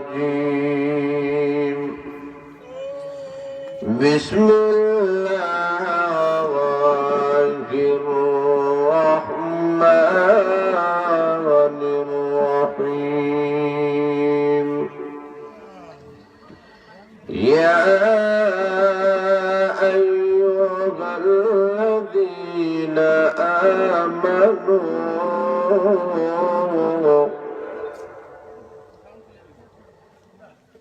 الرجيم بسم الله الرحمن الرحيم يا أيها الذين آمنوا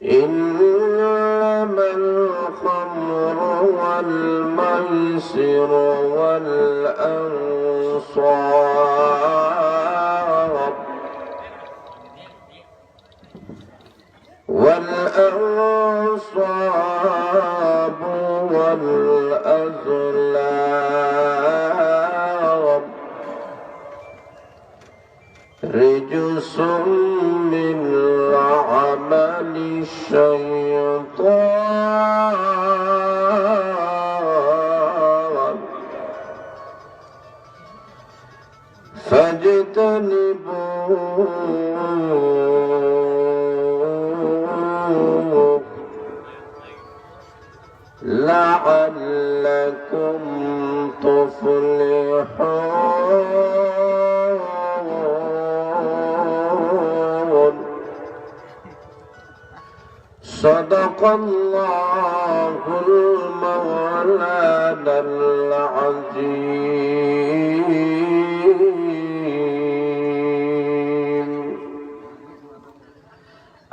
إنما الخمر والميسر والأنصاب والأزلام رجس من عمل الشيطان فاجتنبوه لعلكم تفلحون صدق الله المولانا العظيم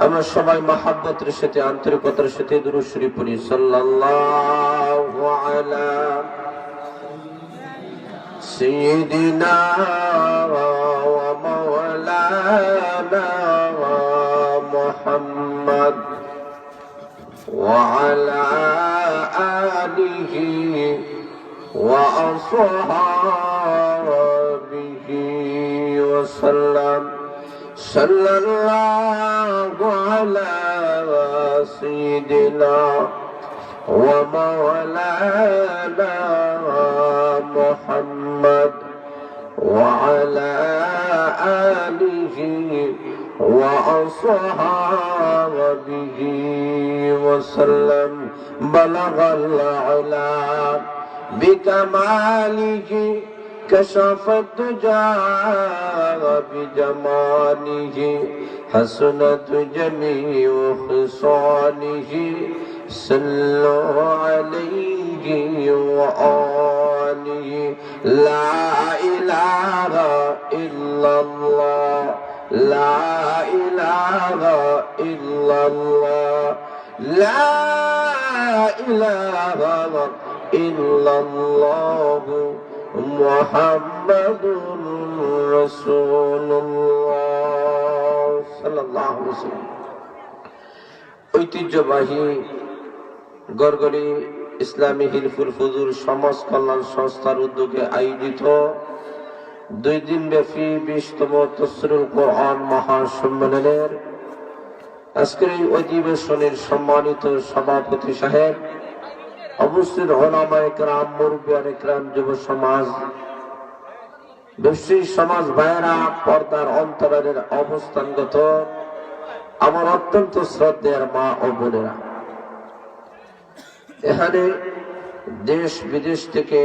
আমার সবাই মহব্বতের সাথে আন্তরিকতার সাথে দুরূদ শরীফ পড়ি সাল্লাল্লাহু আলা সাইয়্যিদিনা ওয়া মাওলানা মুহাম্মদ ওয়া আলা আলিহি ওয়া আসহাবিহি ওয়া সাল্লাম সাল্লাল্লাহু আলা সাইয়্যিদিনা ওয়া মাওলানা মুহাম্মদ ওয়া আলা আলিহি ওয়া আসহাবিহি ওয়া সাল্লাম বালাগাল উলা বিকামালিহি كشف الدجى بجماله حسنت جميع خصاله صلوا عليه وآله لا إله إلا الله لا إله إلا الله لا إله إلا الله মুহাম্মাদুর রাসূলুল্লাহ সাল্লাল্লাহু আলাইহি ওয়াসাল্লাম। ঐতিহ্যবাহী গড়গড়ি ইসলামী হিলফুল ফুজুল সমাজ কল্যাণ সংস্থার উদ্যোগে আয়োজিত 2 দিন ব্যাপী 20তম তাফসীরুল কোরআন মহাসম্মেলনের আজকের এই অধিবেশনের সম্মানিত সভাপতি সাহেব, অবস্থিত ওলামায়ে কেরাম, মুরব্বিয়ানে কেরাম, যুব সমাজ, ব্যবসায়ী সমাজ ভাইয়েরা, পর্দার অন্তরালের অবস্থানগত আমার অত্যন্ত শ্রদ্ধেয় মা ও বোনেরা, এখানে দেশ বিদেশ থেকে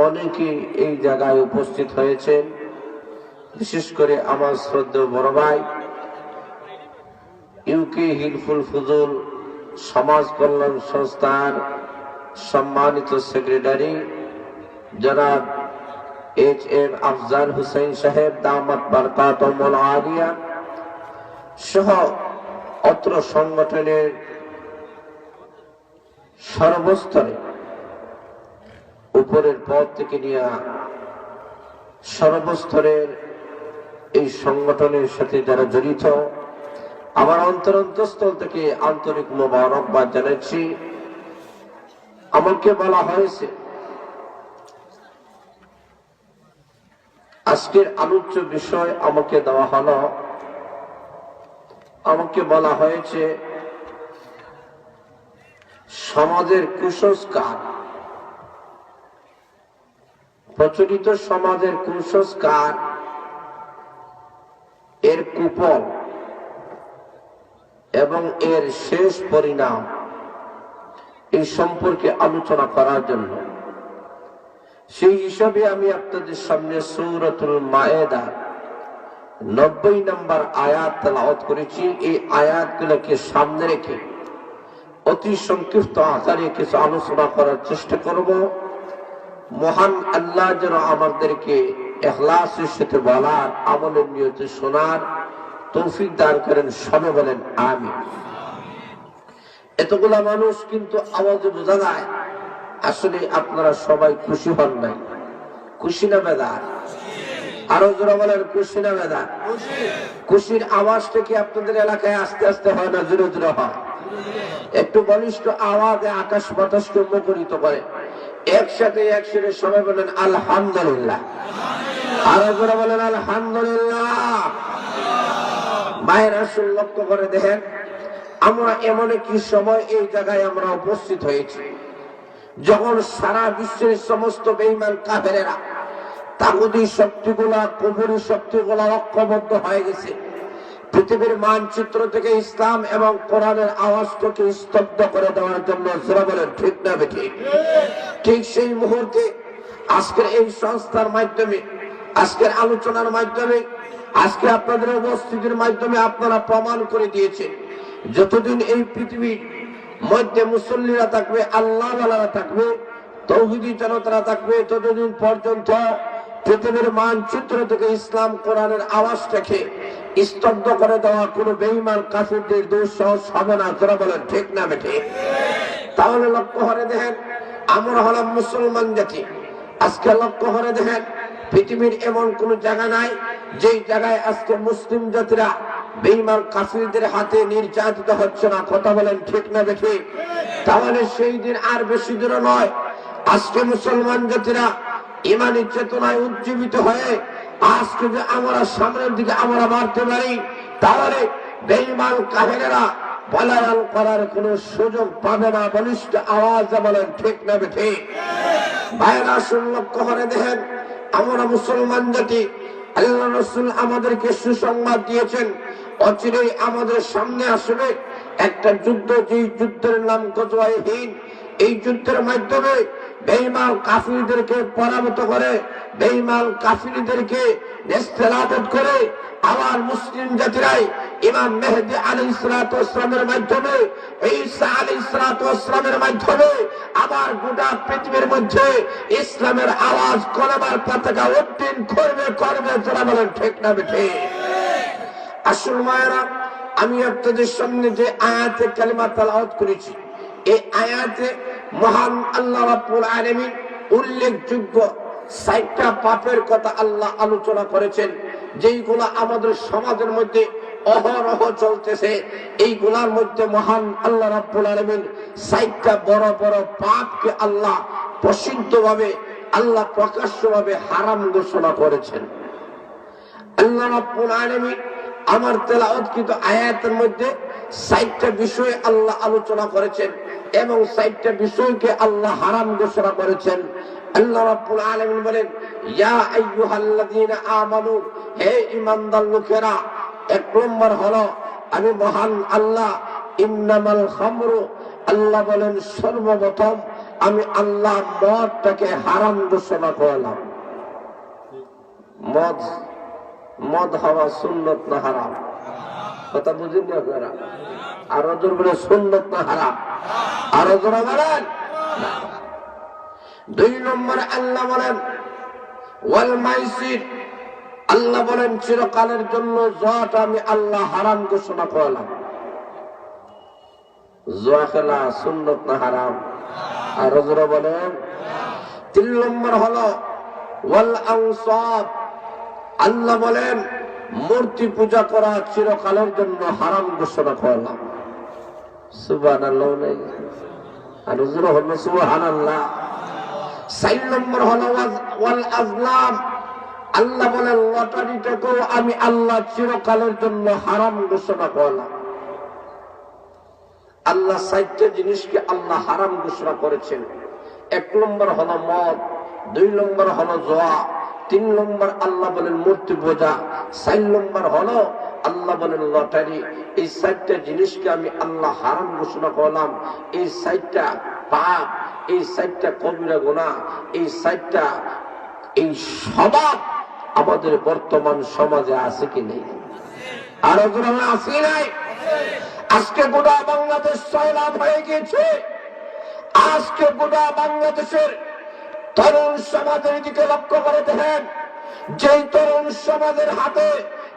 অনেকেই এই জায়গায় উপস্থিত হয়েছেন। বিশেষ করে আমার শ্রদ্ধেয় বড় ভাই ইউকে হিলফুল ফুজুল সমাজ কল্যাণ সংস্থার সম্মানিত সেক্রেটারি জনাব HM আফজাল হুসাইন সাহেব দামাত বারকাতুহুল আলিয়া সহ অত্র সংগঠনের সর্বস্তরে উপরের পদ থেকে নিয়ে সর্বস্তরের এই সংগঠনের সাথে যারা জড়িত, আমার অন্তরস্থল থেকে আন্তরিক মোবারকবাদ জানাচ্ছি। আমাকে বলা হয়েছে আজকের আলোচ্য বিষয় আমাকে দেওয়া হলো, আমাকে বলা হয়েছে সমাজের কুসংস্কার, প্রচলিত সমাজের কুসংস্কার এর কুফল এবং এর শেষ পরিণাম এই সম্পর্কে আলোচনা করার জন্য সেই হিসাবে আমি আপনাদের সামনে সূরাতুল মায়েদা 90 নম্বর আয়াত তেলাওয়াত করেছি। এই আয়াতগুলোকে সামনে রেখে অতি সংক্ষিপ্ত আকারে কিছু আলোচনা করার চেষ্টা করব। মহান আল্লাহ যেন আমাদেরকে ইখলাসের সাথে বলার, আমলের নিয়তে শোনার তৌফিক দান করেন। সবে বলেন আমিন। এতগুলা মানুষ কিন্তু আওয়াজে বোঝা যায় আসলে আপনারা সবাই খুশি হন নাই। খুশি না বেদার? আরো জোরে বলেন খুশি না বেদার? খুশির আওয়াজটা কি আপনাদের এলাকায় আস্তে আস্তে হয় না জোরে জোরে হয়? একটু বলিষ্ঠ আওয়াজে আকাশ বাতাসকে মুখরিত করে। একসাথে সবাই বলেন আলহামদুলিল্লাহ। আরো জোরে বলেন আলহামদুলিল্লাহ। মায়ের আসল লক্ষ্য করে দেখেন, আমরা এমন একটি সময় এই জায়গায় আমরা উপস্থিত হয়েছি যখন সারা বিশ্বের সমস্ত বেঈমান কাফেরেরা, তাগুতি শক্তিগুলা, কুফরি শক্তিগুলা ঐক্যবদ্ধ হয়ে গেছে। পৃথিবীর মানচিত্র থেকে ইসলাম এবং কোরআনের আওয়াজটাকে স্তব্ধ করে দেওয়ার জন্য যারা বলেন ঠিক না বেঠিক? ঠিক সেই মুহূর্তে আজকের এই সংস্থার মাধ্যমে, আজকের আলোচনার মাধ্যমে, আজকে আপনাদের উপস্থিতির মাধ্যমে আপনারা প্রমাণ করে দিয়েছেন, যতদিন এই পৃথিবীর মধ্যে মুসল্লিরা থাকবে, আল্লাহওয়ালারা থাকবে, তৌহিদি জনতারা থাকবে, ততদিন পর্যন্ত পৃথিবীর মানচিত্র থেকে ইসলাম কোরআনের আওয়াজটাকে স্তব্ধ করে দেওয়া কোন বেঈমান কাফিরদের দুঃসাহস হবে না। যারা বলেন ঠিক না বেঠিক? তাহলে লক্ষ্য করে দেখেন, আমরা হলাম মুসলমান জাতি। আজকে লক্ষ্য করে দেখেন, পৃথিবীর এমন কোন জায়গা নাই যেই জায়গায় আজকে মুসলিম জাতিরা বেঈমান কাফিরদের হাতে নির্যাতিত হচ্ছে না। কথা বলেন ঠিক না বেঠিক? তাহলে সেই দিন আর বেশি দূরে নয়, আজকে মুসলমান জাতিরা ইমানি চেতনায় উজ্জীবিত হয়ে আজকে যে আমরা সামনের দিকে আমরা বাড়তে পারি, তাহলে বেঈমান কাফেরেরা পলায়ন করার কোন সুযোগ পাবে না। বলিষ্ঠ আওয়াজে বলেন ঠিক না বেঠিক? ভাইরা শুন, লক্ষ্য করে দেখেন, আমরা মুসলমান জাতি, আল্লাহ রাসূল আমাদেরকে সুসংবাদ দিয়েছেন, অচিরেই আমাদের সামনে আসবে একটা যুদ্ধ, যেই যুদ্ধের নাম গজওয়ায়ে হিন্দ। এই যুদ্ধের মাধ্যমে বেঈমান কাফিরদেরকে পরাভূত করে, বেঈমান কাফিরদেরকে নেস্তেনাবুদ করে আবার মুসলিম জাতিরাই ইমাম মেহেদী আলাইহিস সালাতু ওয়াস সালামের মাধ্যমে, ঈসা আলাইহিস সালাতু ওয়াস সালামের মাধ্যমে আবার গোটা পৃথিবীর মধ্যে ইসলামের আওয়াজ, কলেমার পতাকা উড্ডীন করবে। যারা বলেন ঠিক না বেঠিক? আসল মায়েরা, আমি আপনাদের সামনে যে আয়াতে কালিমা তেলাওয়াত করেছি, এই আয়াতে মহান আল্লাহ রাব্বুল আলামিন উল্লেখযোগ্য ৬০টা পাপের কথা আল্লাহ আলোচনা করেছেন, যেইগুলা আমাদের সমাজের মধ্যে অহরহ চলতেছে। এইগুলার মধ্যে মহান আল্লাহ রাব্বুল আলামিন ৬০টা বড় বড় পাপকে আল্লাহ প্রসিদ্ধভাবে, আল্লাহ প্রকাশ্যভাবে হারাম ঘোষণা করেছেন। আল্লাহ রাব্বুল আলামিন আমার তেলাওয়াতকৃত আয়াতের মধ্যে ৬০টা বিষয় আল্লাহ আলোচনা করেছেন এবং ৬০টা বিষয়কে আল্লাহ হারাম ঘোষণা করেছেন। আল্লাহ রাব্বুল আলামিন বলেন, ইয়া আইয়ুহাল্লাযীনা আমানু, হে ঈমানদার লোকেরা। এক নম্বর হলো আমি মহান আল্লাহ, ইন্নামাল খামরু, আল্লাহ বলেন সর্বপ্রথম আমি আল্লাহ মদটাকে হারাম ঘোষণা করলাম। মদ হওয়া সুন্নত না হারাম? কথা বুঝেন না আপনারা? আরো জোর বলে সুন্নত না হারাম? আরো জোর বলেন। ২ নম্বরে আল্লাহ বলেন ওয়াল মাইসির, আল্লাহ বলেন চিরকালের জন্য জুয়াটা আমি আল্লাহ হারাম ঘোষণা করলাম। জুয়া খেলা সুন্নত না হারাম? আরো জোর বলেন। ৩ নম্বর হলো ওয়াল আনসাব, আল্লাহ বলেন মূর্তি পূজা করা চিরকালের জন্য হারাম ঘোষণা করলাম। সুবহানাল্লাহ। আরো জোরে হলো সুবহানাল্লাহ। ৪ নম্বর হলো ওয়াল আজলাম, আল্লাহ বলেন লটারিটাকেও আমি আল্লাহ চিরকালের জন্য হারাম ঘোষণা করলাম। আল্লাহ ৬০টা জিনিসকে আল্লাহ হারাম ঘোষণা করেছেন। ১ নম্বর হলো মদ, ২ নম্বর হলো জুয়া, ৩ নম্বর আল্লাহ বলেন মূর্তি পূজা, ৪ নম্বর হলো আল্লাহ বলেন লটারি, এই 4টা জিনিসকে আমি আল্লাহ হারাম ঘোষণা করলাম। এই 4টা পাপ, এই 4টা কবিরা গুনাহ, এই 4টা এই স্বভাব আমাদের বর্তমান সমাজে আছে কি নেই? আরো আমরা আছি নাই? আজকে গোটা বাংলাদেশ সয়লাভ হয়ে গিয়েছে। আজকে গোটা বাংলাদেশের তরুণ সমাজের দিকে লক্ষ্য করে দেখেন, যেই তরুণ সমাজের হাতে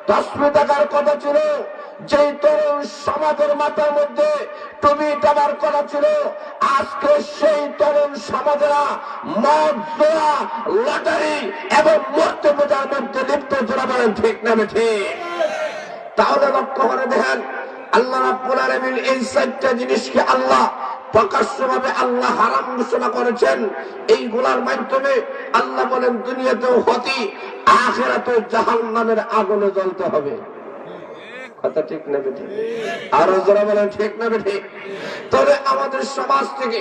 10 টাকার কথা ছিল, যেই তরুণ সমাজের মাথার মধ্যে টুপি টাবার কথা ছিল, আজকে সেই তরুণ সমাজেরা মদ, জুয়া, লটারি এবং মূর্তি পূজার মধ্যে লিপ্ত। যারা বলেন ঠিক না ঠিক? তাহলে লক্ষ্য করে দেখেন, আল্লাহ রাব্বুল আলামিন এই 4টা জিনিসকে আল্লাহ প্রকাশ্যভাবে আল্লাহ হারাম ঘোষণা করেছেন। এইগুলার মাধ্যমে আল্লাহ বলেন দুনিয়াতেও ক্ষতি, আখিরাতেও জাহান্নামের আগুনে জ্বলতে হবে। কথা ঠিক না ঠিক? আরো যারা বলেন ঠিক না ঠিক? তবে আমাদের সমাজ থেকে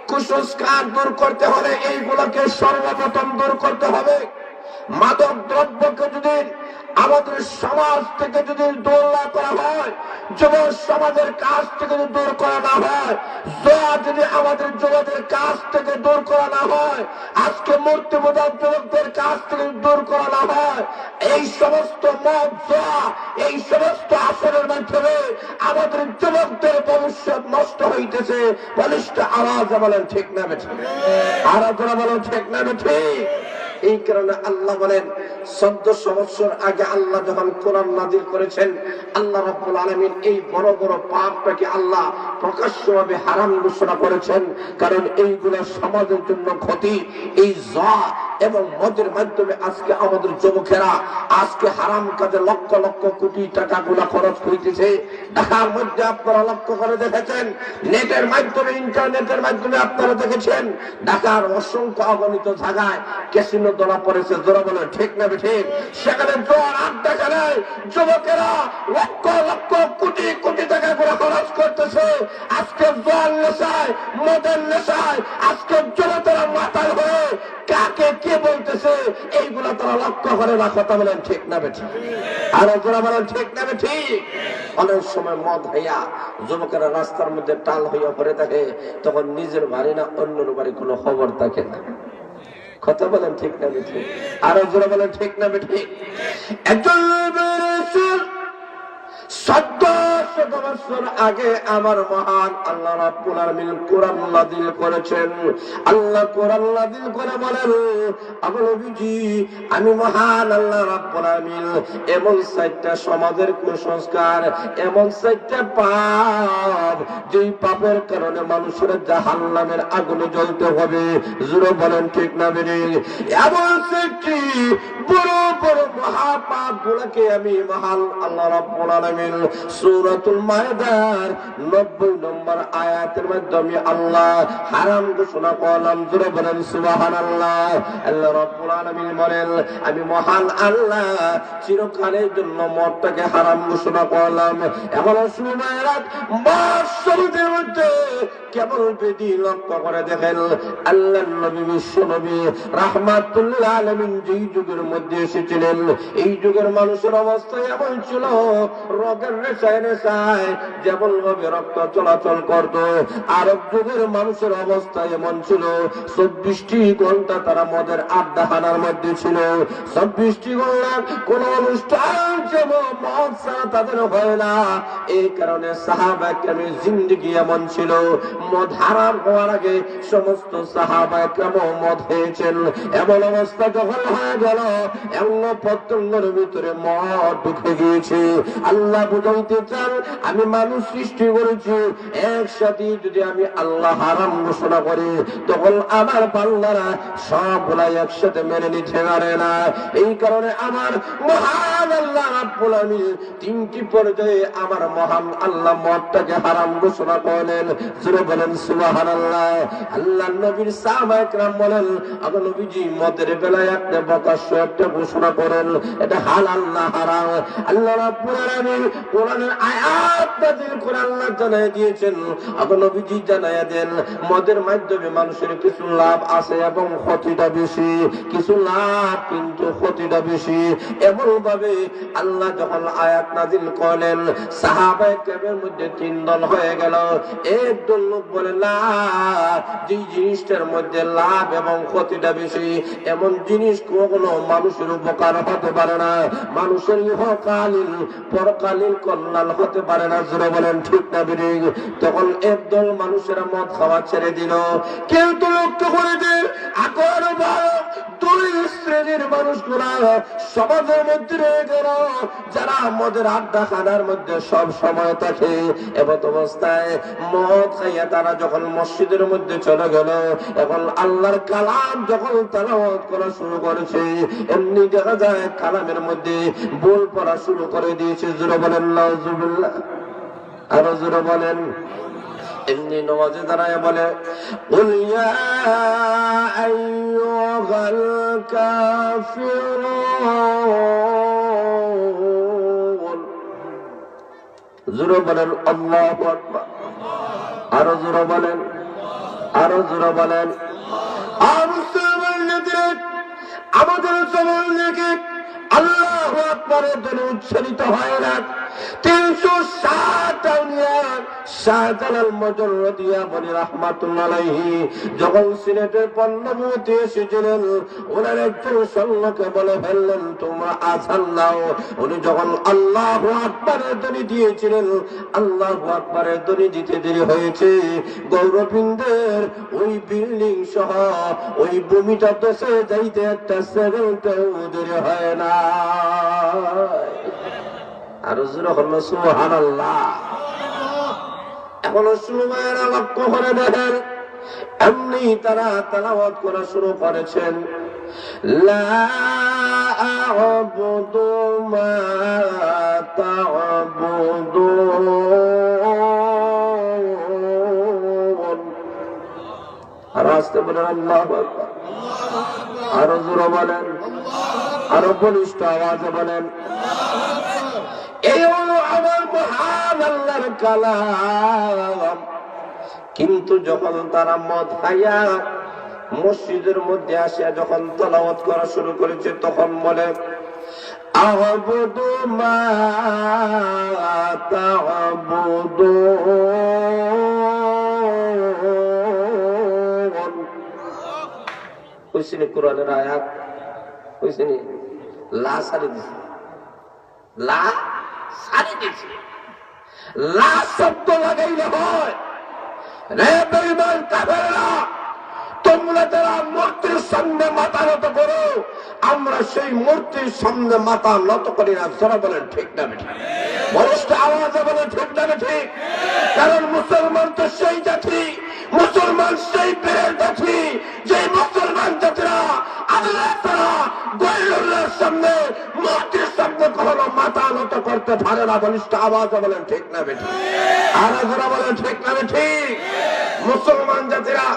কুসংস্কার দূর করতে হলে এইগুলোকে সর্বপ্রথম দূর করতে হবে। মাদক দ্রব্যকে যদি আমাদের সমাজ থেকে যদি দূর না করা হয়, যুব সমাজের কাছ থেকে যদি দূর করা না হয়, জুয়া যদি আমাদের যুবকদের কাছ থেকে দূর করা না হয়, আজকে মূর্তি পূজার যুবকদের কাছ থেকে দূর করা না হয়, এই সমস্ত মদ, জুয়া, এই সমস্ত আসরের মাধ্যমে আমাদের যুবকদের ভবিষ্যৎ নষ্ট হইতেছে। বলিষ্ঠ আওয়াজ বলেন ঠিক না ঠিক? আর আপনারা বলেন ঠিক না ঠিক? এই কারণে আল্লাহ বলেন 1400 বছর আগে আল্লাহ যখন কোরআন নাযিল করেছেন, আল্লাহ রাব্বুল আলামিন এই বড় বড় পাপটাকে আল্লাহ প্রকাশ্যভাবে হারাম ঘোষণা করেছেন। কারণ এইগুলো সমাজের জন্য ক্ষতি। এই জুয়া এবং মদের মাধ্যমে আজকে আমাদের যুবকেরা আজকে হারাম কাজে লক্ষ লক্ষ কোটি টাকা গুলা খরচ হইতেছে। ঢাকার মধ্যে আপনারা লক্ষ্য করে দেখেছেন, নেটের মাধ্যমে, ইন্টারনেটের মাধ্যমে আপনারা দেখেছেন, ঢাকার অসংখ্য অগণিত জায়গায় ক্যাসিনো ধরা পড়েছে। জোরা বলে ঠিক না ঠিক? সেখানে জোয়ার আড্ডা খেলায় যুবকেরা লক্ষ লক্ষ কোটি কোটি টাকা করে খরচ করতেছে। আজকে জোয়ার নেশায়, মদের নেশায় আজকে যুবকেরা মাথায় হয়ে কাকে কে বলতেছে এইগুলা তারা লক্ষ্য করে না। কথা বলেন ঠিক না ঠিক? আর জোরা বলেন ঠিক না ঠিক? অনেক সময় মদ হইয়া যুবকেরা রাস্তার মধ্যে টাল হইয়া পড়ে থাকে, তখন নিজের বাড়ি না অন্যের বাড়ি কোনো খবর থাকে না। কথা বলেন ঠিক না ঠিক? আরো জোরে বলেন ঠিক না ঠিক? একজন রাসূল 1400 বছর আগে আমার মহান আল্লাহ রাব্বুল আলামিন কোরআন নাযিল করেছেন। আল্লাহ কোরআন নাযিল করে বলেন, আমার নবীজি আমি মহান আল্লাহ রাব্বুল আলামিন এমন 4টা সমাজের কুসংস্কার, এমন 4টা পাপ, যেই পাপের কারণে মানুষের জাহান্নামের আগুনে জ্বলতে হবে। জোরে বলেন ঠিক না বেরিয়ে? এমন 4টি বড় বড় মহাপাপ গুলোকে আমি মহান আল্লাহ রাব্বুল আলামিন সূরাতুল মায়েদার 90 নম্বর আয়াতের মাধ্যমে আল্লাহ হারাম ঘোষণা করলাম। জোরে বলেন সুবহানাল্লাহ। আল্লাহ রাব্বুল আলামিন বলেন, আমি মহান আল্লাহ চিরকালের জন্য মদটাকে হারাম ঘোষণা করলাম। এমন সময়ের বৎসরের মধ্যে কেবল বেদি লক্ষ্য করে দেখেন, আল্লাহর নবী বিশ্ব নবী রাহমাতুল আলামিন যেই যুগের মধ্যে এসেছিলেন, এই যুগের মানুষের অবস্থা এমন ছিল, রোগের নেশায় নেশায় যেমন ভাবে রক্ত চলাচল করত। আরব যুগের মানুষের অবস্থা এমন ছিল, 24টি ঘন্টা তারা মদের আড্ডাখানার মধ্যে ছিল। 24টি ঘন্টা কোন অনুষ্ঠান যেমন মদ ছাড়া তাদের হয় না। এই কারণে সাহাবা কেরামের জিন্দেগি এমন ছিল, মদ হারাম হওয়ার আগে সমস্ত সাহাবা কেরাম মদ হয়েছেন। এমন অবস্থা যখন হয়ে গেল, এমন প্রত্যঙ্গের ভিতরে মদ ঢুকে গিয়েছে। আল্লাহ বুঝাইতে চান, আমি মানুষ সৃষ্টি করেছি, একসাথে যদি আমি আল্লাহ হারাম ঘোষণা করি, তখন আমার বান্দারা সবগুলা একসাথে মেনে নিতে পারে না। এই কারণে আমার মহান আল্লাহ রাব্বুল আলামিন 3টি পর্যায়ে আমার মহান আল্লাহ মদটাকে হারাম ঘোষণা করলেন। জোরে বলেন সুবহানাল্লাহ। আল্লাহর নবীর সাহাবায়ে কেরাম বলেন, আগে নবীজি মদের বেলায় আপনি প্রকাশ্য ঘোষণা করেন এটা হালাল না হারাম। আল্লাহ রাব্বুল আলামিন কোরআনের আয়াত আয়াত নাযিল করে আল্লাহ জানায় দিয়েছেন, আপনি নবীজি জানায়া দেন, মদের মাধ্যমে মানুষের কিছু লাভ আছে এবং ক্ষতিটা বেশি, কিছু লাভ কিন্তু ক্ষতিটা বেশি। এমন ভাবে আল্লাহ যখন আয়াত নাযিল করলেন, সাহাবায়ে কেরামের মধ্যে তিন দল হয়ে গেল। একদল লোক বলে না, যে জিনিসটার মধ্যে লাভ এবং ক্ষতিটা বেশি এমন জিনিস কখনো মানুষের উপকার হতে পারে না, মানুষের ইহকালীন পরকালীন কল্যাণ হতে পারে না। জোরে বলেন ঠিক না বেঠিক? তখন একদল মানুষেরা মদ খাওয়া ছেড়ে দিল। কিন্তু লক্ষ্য করে যে আগর দুই শ্রেণীর মানুষগুলা সমাজের মধ্যে রয়ে গেল, যারা মদের আড্ডা খানার মধ্যে সব সময় থাকে। এমত অবস্থায় মদ খাইয়া তারা যখন মসজিদের মধ্যে চলে গেল, এখন আল্লাহর কালাম যখন তেলাওয়াত করা শুরু করেছে, এমনি দেখা যায় কালামের মধ্যে বল পড়া শুরু করে দিয়েছে। জোরে বলেন নাউজুবিল্লাহ, আরো জোরে বলেন। এমনি নামাজে দাঁড়ায় বলে, কুল ইয়া আইয়ুহাল কাফিরুন। জোরে বলেন আল্লাহু আকবার, আরো জোরে বলেন, আরো জোরে বলেন। আমাদের সমাজ থেকে আল্লাহু আকবারের ধ্বনি উচ্চারিত হয় না। 307 আউলিয়া শাহজালাল মুজাররদিয়া বলি রাহমাতুল্লাহ আলাইহি যখন সিলেটের পল্লবীতে এসেছিলেন, ওনার একজন সৈন্যকে বলে ফেললেন, তোমরা আযান দাও। উনি যখন আল্লাহু আকবারের ধ্বনি দিয়েছিলেন, আল্লাহু আকবারের ধ্বনি দিতে দেরি হয়েছে। গৌরবিন্দের ওই বিল্ডিং সহ ওই ভূমিটা দেশে যাইতে একটা সেকেন্ডও দেরি হয় না। আর জোরে হলো সুবহানাল্লাহ। এখনো সময়ের লক্ষ্য করে দেখেন, এমনি তারা তেলাওয়াত করা শুরু করেছেন, লা আ'বুদু মা তা'বুদুন। আর আসতে বলেন আল্লাহু আকবার, আরো জোরে বলেন, আরো বলিষ্ঠ আওয়াজে বলেন। এই হলো আমার মহান আল্লাহর কালাম। কিন্তু যখন তারা মদ খাইয়া মসজিদের মধ্যে আসিয়া যখন তেলাওয়াত করা শুরু করেছে, তখন বলে, আ'বুদু মা তা'বুদুন। কইছিনি কোরআনের আয়াত, কইছিনি লা সারি দিছে, লা সারি দিছে। লা শব্দ লাগাইলে হয় রে বেঈমান কাফেররা, তোমরা যারা মূর্তির সামনে মাথা নত করো, আমরা সেই মূর্তির সামনে মাথা নত করি না। যারা বলেন ঠিক না বেঠিক? বলিষ্ঠ আওয়াজে বলেন ঠিক না বেঠিক? কারণ মুসলমান তো সেই জাতি, মুসলমান সেই বীরের জাতি, যে মুসলমান জাতিরা আল্লাহ তাআলা গায়রুল্লাহর সামনে মূর্তির সামনে কখনো মাথা নত করতে পারে না। বলিষ্ঠ আওয়াজে বলেন ঠিক না বেঠিক? আর যারা বলেন ঠিক না বেঠিক? মুসলমান জাতিরা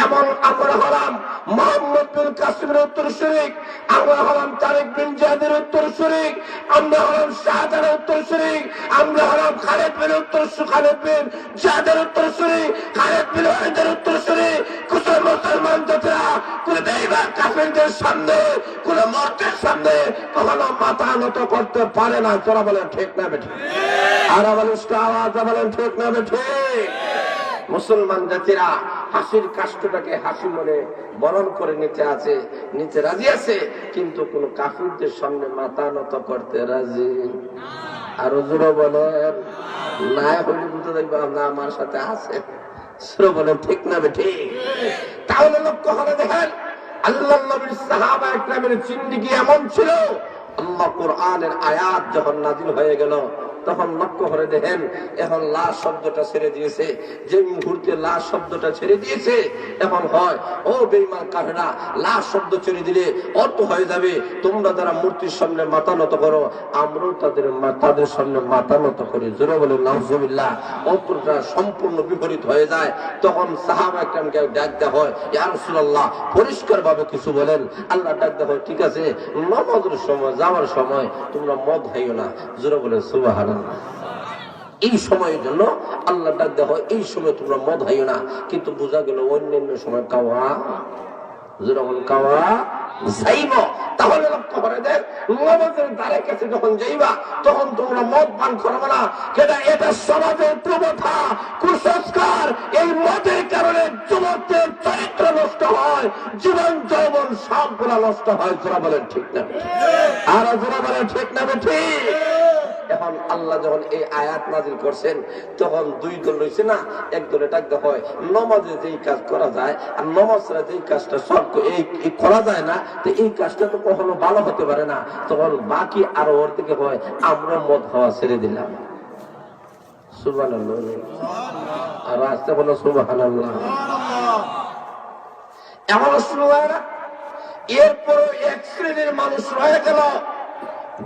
এমন, আমরা হলাম মোহাম্মদ বিন কাসিমের উত্তর শরীক, আমরা হলাম তারেক বিন জিয়াদের উত্তর শরীক, আমরা হলাম শাহজাহানের উত্তর শরীক, আমরা হলাম খালেদ বিন জিয়াদের উত্তর শরীক, খালেদ বিন ওয়ালিদের উত্তর শরীক। কোন মুসলমান জাতিরা কোন বেঈমান কাফিরদের সামনে, কোন মূর্তির সামনে কখনো মাথা নত করতে পারে না। তোরা বলেন ঠিক না বেঠিক? আর বলিষ্ঠ আওয়াজে বলেন ঠিক না বেঠিক? মুসলমান জাতিরা হাসির কাষ্টটাকে হাসি মনে বরণ করে নিতে আছে, নিতে রাজি আছে, কিন্তু কোন কাফিরদের সামনে মাথা নত করতে রাজি। আরো জোরে বলেন, না হইলে বুঝতে দেখবা না আমার সাথে আছে। জোরে বলেন ঠিক না বেঠিক? তাহলে লক্ষ্য করে দেখেন, আল্লাহর নবীর সাহাবায়ে কেরামের জিন্দেগি এমন ছিল, আল্লাহ কোরআনের আয়াত যখন নাযিল হয়ে গেল, তখন লক্ষ্য করে দেখেন, এখন লাশ শব্দটা ছেড়ে দিয়েছে। যে মুহূর্তে লাশ শব্দটা ছেড়ে দিয়েছে, এখন হয় ও বেঈমান কাফেররা, লাশ শব্দ ছেড়ে দিলে অর্থ হয়ে যাবে, তোমরা যারা মূর্তির সামনে মাথা নত করো, আমরাও তাদের সামনে মাথা নত করি। জোরে বলে নাউজুবিল্লাহ। অর্থটা সম্পূর্ণ বিপরীত হয়ে যায়। তখন সাহাবায়ে কেরামকে ডাক দেওয়া হয়, ইয়া রাসূলুল্লাহ পরিষ্কার ভাবে কিছু বলেন। আল্লাহ ডাক দেওয়া হয়, ঠিক আছে, নামাজের সময় যাওয়ার সময় তোমরা মদ খাইও না। জোরে বলে সুবহানাল্লাহ। এই সময়ের জন্য আল্লাহ ডাক দেওয়া হয়, এই সময় তোমরা মদ হাইও না। কিন্তু বোঝা গেল অন্যান্য সময় কাওয়া যখন কাওয়া যাইব, তাহলে লক্ষ্য করে দেন নামাজের দ্বারের কাছে যখন যাইবা তখন তোমরা মদ পান করবে না। এটা সমাজের প্রবণতা, কুসংস্কার। এই মদের কারণে যুবকদের চরিত্র নষ্ট হয়, জীবন যৌবন সবগুলা নষ্ট হয়। যারা বলেন ঠিক না, আর যারা বলেন ঠিক না ঠিক। এখন আল্লাহ যখন এই আয়াত নাযিল করছেন তখন দুই দল রয়েছে না, এক দলে ডাকতে হয় নমাজে যেই কাজ করা যায় আর নমাজ ছাড়া যেই কাজটা সব এই করা যায় না, তো এই কাজটা তো কখনো ভালো হতে পারে না। তখন বাকি আরো ওর থেকে হয় আমরা মদ খাওয়া ছেড়ে দিলাম। সুবহানাল্লাহ, আর আসতে বলো সুবহানাল্লাহ। এমন শুরু হয় না। এরপর এক শ্রেণীর মানুষ রয়ে গেল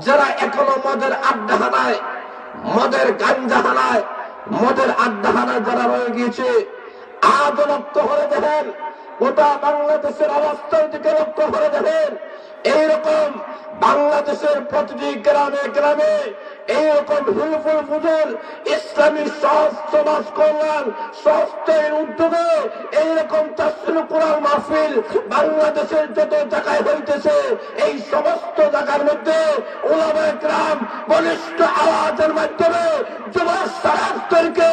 যারা এখনো মদের আড্ডাহানায়, মদের গাঞ্জাহানায়, মদের আড্ডাহানায় যারা রয়ে গিয়েছে। আজ লক্ষ্য করে দেখেন গোটা বাংলাদেশের অবস্থার দিকে লক্ষ্য করে দেখেন, এইরকম বাংলাদেশের প্রতিটি গ্রামে গ্রামে এইরকম হিলফুল ফুজুল ইসলামী সমাজ কল্যাণ সংস্থার উদ্যোগে এইরকম তাফসীর কোরআন মাহফিল বাংলাদেশের যত জায়গায় হইতেছে, এই সমস্ত জায়গার মধ্যে উলামায়ে কেরাম বলিষ্ঠ আওয়াজের মাধ্যমে যুব সমাজকে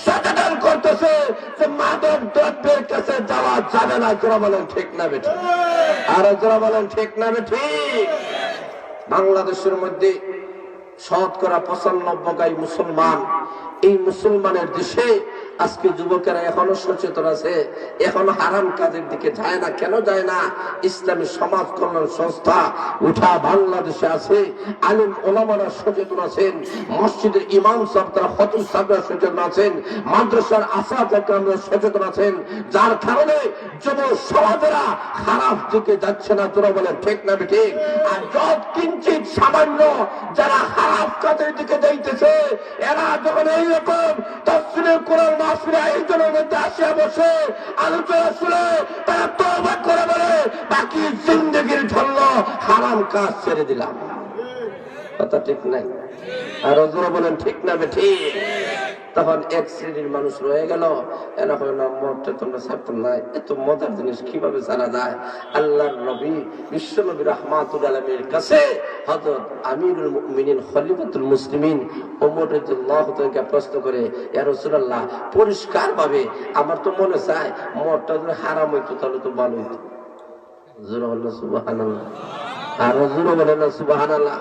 সচেতন করতেছে যে মাদক দ্রব্যের কাছে যাওয়া যাবে না। যারা বলেন ঠিক না বেঠিক, আর যারা বলেন ঠিক না বেঠিক। বাংলাদেশের মধ্যে শতকরা 95% মুসলমান। এই মুসলমানের দেশে আজকে যুবকেরা এখনো সচেতন আছে, এখনো হারাম কাজের দিকে যায় না। কেন যায় না? ইসলামী সমাজ কল্যাণ সংস্থা উঠা বাংলাদেশে আছে, আলিম ওলামারা সচেতন আছেন, মসজিদের ইমাম সাহেব তারা খতিব সাহেবরা সচেতন আছেন, মাদ্রাসার আসাতিজরা সচেতন আছেন, যার কারণে যুব সমাজেরা খারাপ দিকে যাচ্ছে না। তোরা বলেন ঠিক না ঠিক। আর যত কিঞ্চিত সামান্য যারা খারাপ কাজের দিকে যাইতেছে, এরা যখন এইরকম তাফসীরে কোরআন মাহফিল আয়োজনের মধ্যে আসিয়া বসে আলোচনা শুনে তারা তওবা করে বলে বাকি জিন্দেগির জন্য হারাম কাজ ছেড়ে দিলাম। কথা ঠিক নাই? আর ওরা বলেন ঠিক না ঠিক। তখন এক শ্রেণীর মানুষ রয়ে গেল, এরা হয় না মদটা তোমরা ছাড়তাম না, এত মজার জিনিস কিভাবে জানা যায়? আল্লাহর নবী বিশ্ব নবী রাহমাতুল আলামিনের কাছে হযরত আমিরুল মুমিনিন খলিফাতুল মুসলিমিন ওমর রাদিয়াল্লাহু তাআলা প্রশ্ন করে, ইয়া রাসূলুল্লাহ, পরিষ্কার ভাবে আমার তো মনে চায় মদটা যদি হারাম হইতো তাহলে তো ভালো হইতো। জোরে বলেন সুবহানাল্লাহ, আর জোরে বলেন সুবহানাল্লাহ।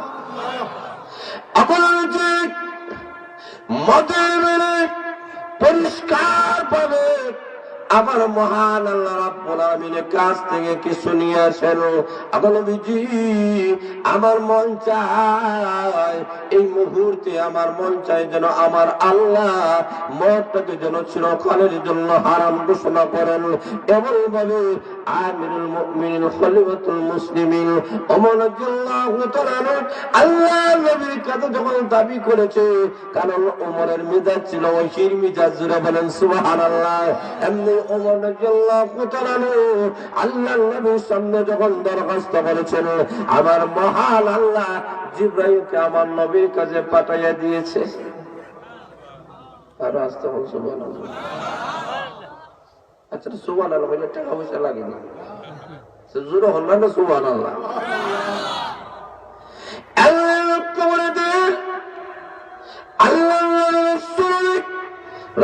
মদের বেলা পরিষ্কার পাবে আবার মহান আল্লাহ রাব্বুল আলামিনের কাছ থেকে কিছু নিয়ে আসেন। আবার নবীজি আমার মন চায়, এই মুহূর্তে আমার মন চায় যেন আমার আল্লাহ মদটাকে যেন চিরকালের জন্য হারাম ঘোষণা করেন। এমন ভাবে আমিরুল মুমিনিন খলিফাতুল মুসলিমিন ওমর রাদিয়াল্লাহু তাআলা আল্লাহ নবীর কাছে যখন দাবি করেছে, কারণ ওমরের মেজাজ ছিল ঐশীর মেজাজ। জোরে বলেন সুবহানাল্লাহ। এমনি ওমর রাদিয়াল্লাহু তাআলা আল্লাহর নবীর সামনে যখন দরখাস্ত করেছেন, আমার মহান আল্লাহ জিবরাইলকে আমার নবীর কাছে পাঠাইয়া দিয়েছে। আর আস্তে বল সুবহানাল্লাহ। আচ্ছা সুবহানাল্লাহ বলে টাকা পয়সা লাগে না, জোরে হল না সুবহানাল্লাহ। আল্লাহ লক্ষ্য করে দেন, আল্লাহর রাসূল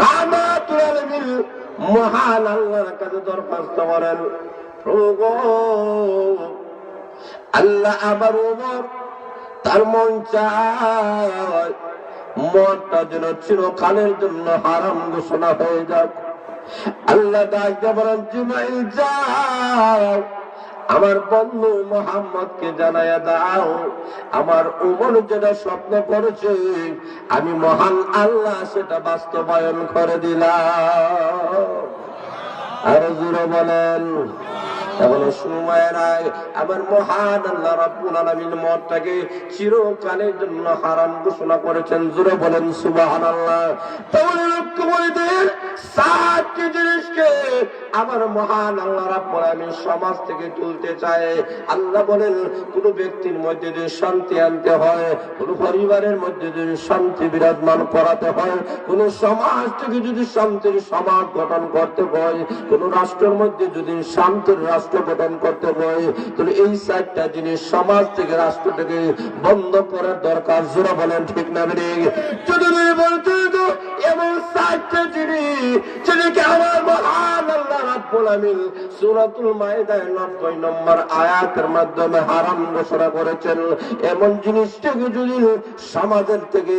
রাহমাতুল আলামিন মহান আল্লাহর কাছে দরখাস্ত করেন, প্রভু আল্লাহ আবার ওমর তার মন চায় মদটা যেন চিরকালের জন্য হারাম ঘোষণা হয়ে যাক। আল্লাহ ডাকতে বলেন, জিবরাইল যাও আমার বন্ধু মুহাম্মদকে জানাইয়া দাও, আমার ওমর যেটা স্বপ্ন করেছে আমি মহান আল্লাহ সেটা বাস্তবায়ন করে দিলাম। আর জোরে বলেন এখনো সময় নাই। আমার মহান আল্লাহ রাব্বুল আলামিন মদটাকে চিরকালের জন্য হারাম ঘোষণা করেছেন। জোরে বলেন সুবহানাল্লাহ। তাহলে লক্ষ্য করে দেন, সাতটি জিনিসকে আমার মহান আল্লাহ রাব্বুল আলামিন সমাজ থেকে তুলতে চায়। আল্লাহ বলেন, কোন ব্যক্তির মধ্যে যদি শান্তি আনতে হয়, কোন পরিবারের মধ্যে যদি শান্তি বিরাজমান করাতে হয়, কোন সমাজ থেকে যদি শান্তির সমাজ গঠন করতে হয়, কোন রাষ্ট্রের মধ্যে যদি শান্তির রাষ্ট্র গঠন করতে হয়, তাহলে এই চারটা জিনিস সমাজ থেকে রাষ্ট্র থেকে বন্ধ করার দরকার। জোরে বলেন ঠিক না বেঠিক? যদি বলতে এমন চারটা জিনিস যেটাকে আমার মহান আল্লাহ রাব্বুল আলামিন সূরাতুল মায়েদার 90 নম্বর আয়াতের মাধ্যমে হারাম ঘোষণা করেছেন, এমন জিনিসটাকে যদি সমাজের থেকে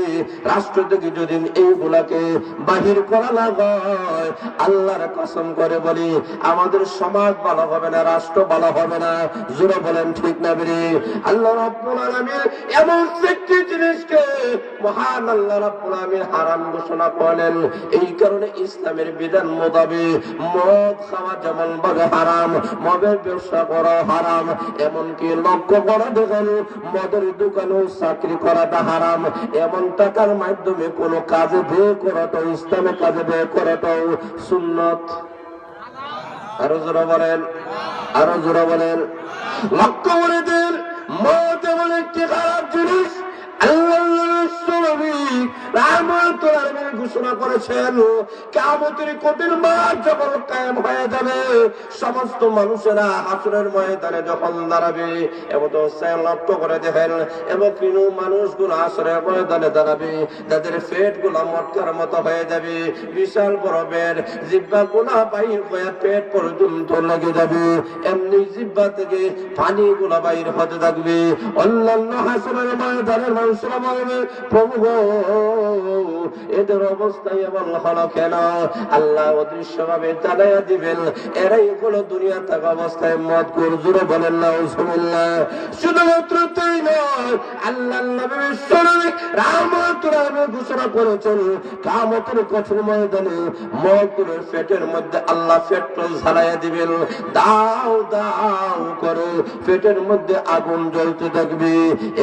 রাষ্ট্র থেকে যদি এইগুলাকে বাহির করা হয়, আল্লাহর কসম করে বলি আমাদের সমাজ ভালো হবে না, রাষ্ট্র ভালো হবে না। জোরে বলেন ঠিক না বেরি? আল্লাহ রাব্বুল আলামিন এমন একটি জিনিসকে মহান আল্লাহ রাব্বুল আলামিন হারাম ঘোষণা করলেন। এই কারণে ইসলামের বিধান মোতাবেক মদ খাওয়া যেমন ভাবে হারাম, মদের ব্যবসা করা হারাম, এমনকি লক্ষ্য করা দেখেন মদের দোকানেও চাকরি করাটা হারাম। এমন টাকার মাধ্যমে কোন কাজে ব্যয় করাটাও, ইসলামের কাজে ব্যয় করাটাও সুন্নত। আরো জোরে বলেন, আরো জোরে বলেন। লক্ষ্য করে দেন, মদ এমন একটি খারাপ জিনিস। ঘোষণা করেছেন কিয়ামতের কঠিন মাঠ যখন কায়েম হয়ে যাবে, সমস্ত মানুষেরা হাসরের ময়দানে যখন দাঁড়াবে, এবং লক্ষ্য করে দেখেন এবং কিনু মানুষগুলো হাসরের ময়দানে দাঁড়াবে, তাদের পেট গুলা মটকার মতো হয়ে যাবে, বিশাল বড় পেট, জিহ্বা গুলা বাইর হয়ে পেট পর্যন্ত লেগে যাবে, এমনি জিহ্বা থেকে পানি গুলা বাইর হতে থাকবে। অন্যান্য হাসরের ময়দানের মানুষরা বলবে, প্রভু গো, এদের অবস্থায় এমন হলো কেন? আল্লাহ অদৃশ্য ভাবে জানাইয়া দিবেন, এরাই হলো দুনিয়া থাকা অবস্থায় মদ করে। জোরে বলেন নাউজুবিল্লাহ। শুধুমাত্র তাই নয়, আল্লাহ নবী বিশ্বনবী রাহমাতুল্লাহ আলাইহি ঘোষণা করেছেন কিয়ামতের কঠিন ময়দানে মদের পেটের মধ্যে আল্লাহ পেট্রোল ঝালাইয়া দিবেন, দাও দাও করে পেটের মধ্যে আগুন জ্বলতে থাকবে,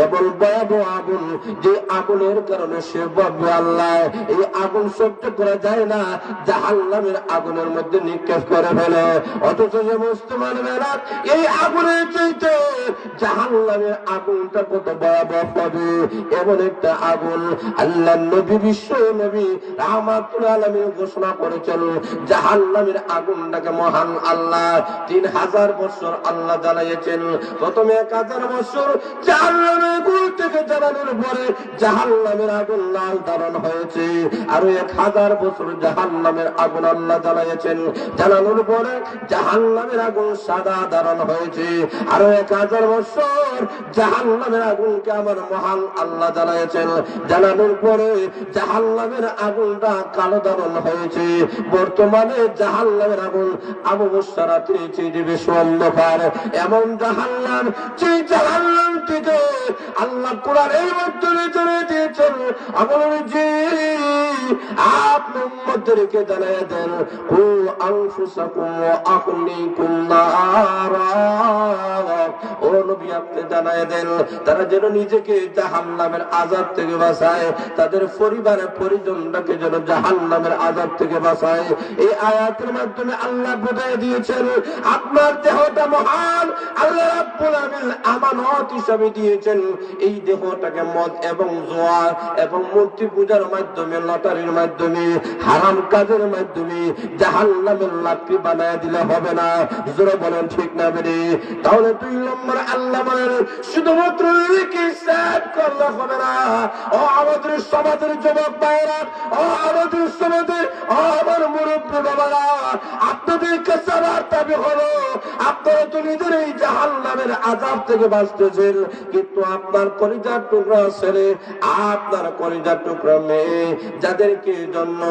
এবং ভয়াবহ আগুন, যে আগুনের কারণে সে ভাববে আল্লাহ এই আগুন সহ্য করা যায় না, জাহান্নামের আগুনের মধ্যে নিক্ষেপ করে ফেলে। অথচ যে মুসলমান মেয়েরা এই আগুনের চাইতে জাহান্নামের আগুনটা কত ভয়াবহ হবে, এমন একটা আগুন আল্লাহ নবী বিশ্ব নবী রাহমাতুল আলামিন ঘোষণা করেছেন। জাহান্নামের আগুনটাকে মহান আল্লাহ 3000 বছর আল্লাহ জ্বালাইয়েছেন। প্রথমে 1000 বছর জাহান্নামের আগুন থেকে জ্বালানোর পরে জাহান্নামের আগুন লাল ধারণ হয়েছে, আরো 1000 বছর জাহান্নামের আগুন আল্লাহ জ্বালাইয়েছেন, জ্বালানোর পরে জাহান্নামের আগুন সাদা ধারণ হয়েছে, আরো 1000 বছর জাহান্নামের আগুনকে আমার মহান আল্লাহ জ্বালাইয়েছেন, জ্বালানোর পরে জাহান্নামের আগুনটা কালো ধারণ হয়েছে। বর্তমানে জাহান্নামের আগুন অমাবস্যা রাত্রে চেয়ে বেশি অন্ধকার, এমন জাহান্নাম, সেই জাহান্নাম থেকে আল্লাহ কোরআনের মাধ্যমে জানিয়ে দিয়েছেন, যে আপনি উম্মতদেরকে জানিয়ে দেন, কু আনফুসাকুম ওয়া আহলিকুম নারা, ও নবী আপনি জানিয়ে দেন তারা যেন নিজেকে জাহান্নামের আযাব থেকে বাঁচায়, তাদের পরিবারের পরিজনকে যেন জাহান্নামের আযাব থেকে বাঁচায়। এই আয়াতের মাধ্যমে আল্লাহ বুঝিয়ে দিয়েছেন আপনার দেহটা মহান আল্লাহ রাব্বুল আলামিন আমানত হিসেবে দিয়েছেন। এই দেহটাকে মদ এবং জুয়া এবং মূর্তি পূজার মাধ্যমে, লটারির মাধ্যমে, হারাম কাজের মাধ্যমে জাহান্নামের লাকড়ি বানায় দিলে হবে না। জোরে বলেন ঠিক না বেরি? তাহলে 2 নম্বর আল্লাহ বলেন শুধুমাত্র রিজিক হিসাব করলে হবে না। ও আমাদের সমাজের যুবক ভাইরা, ও আমাদের সমাজে, ও আমার মুরব্বী বাবারা, আপনাদেরকে সবার দাবি হলো আপনারা তো নিজের এই জাহান্নামের আযাব থেকে বাঁচতেছেন, কিন্তু আপনার কলিজার টুকরা ছেলে, আপনার কলিজার টুকরা মেয়ে, যাদের মেয়েদেরকে জন্য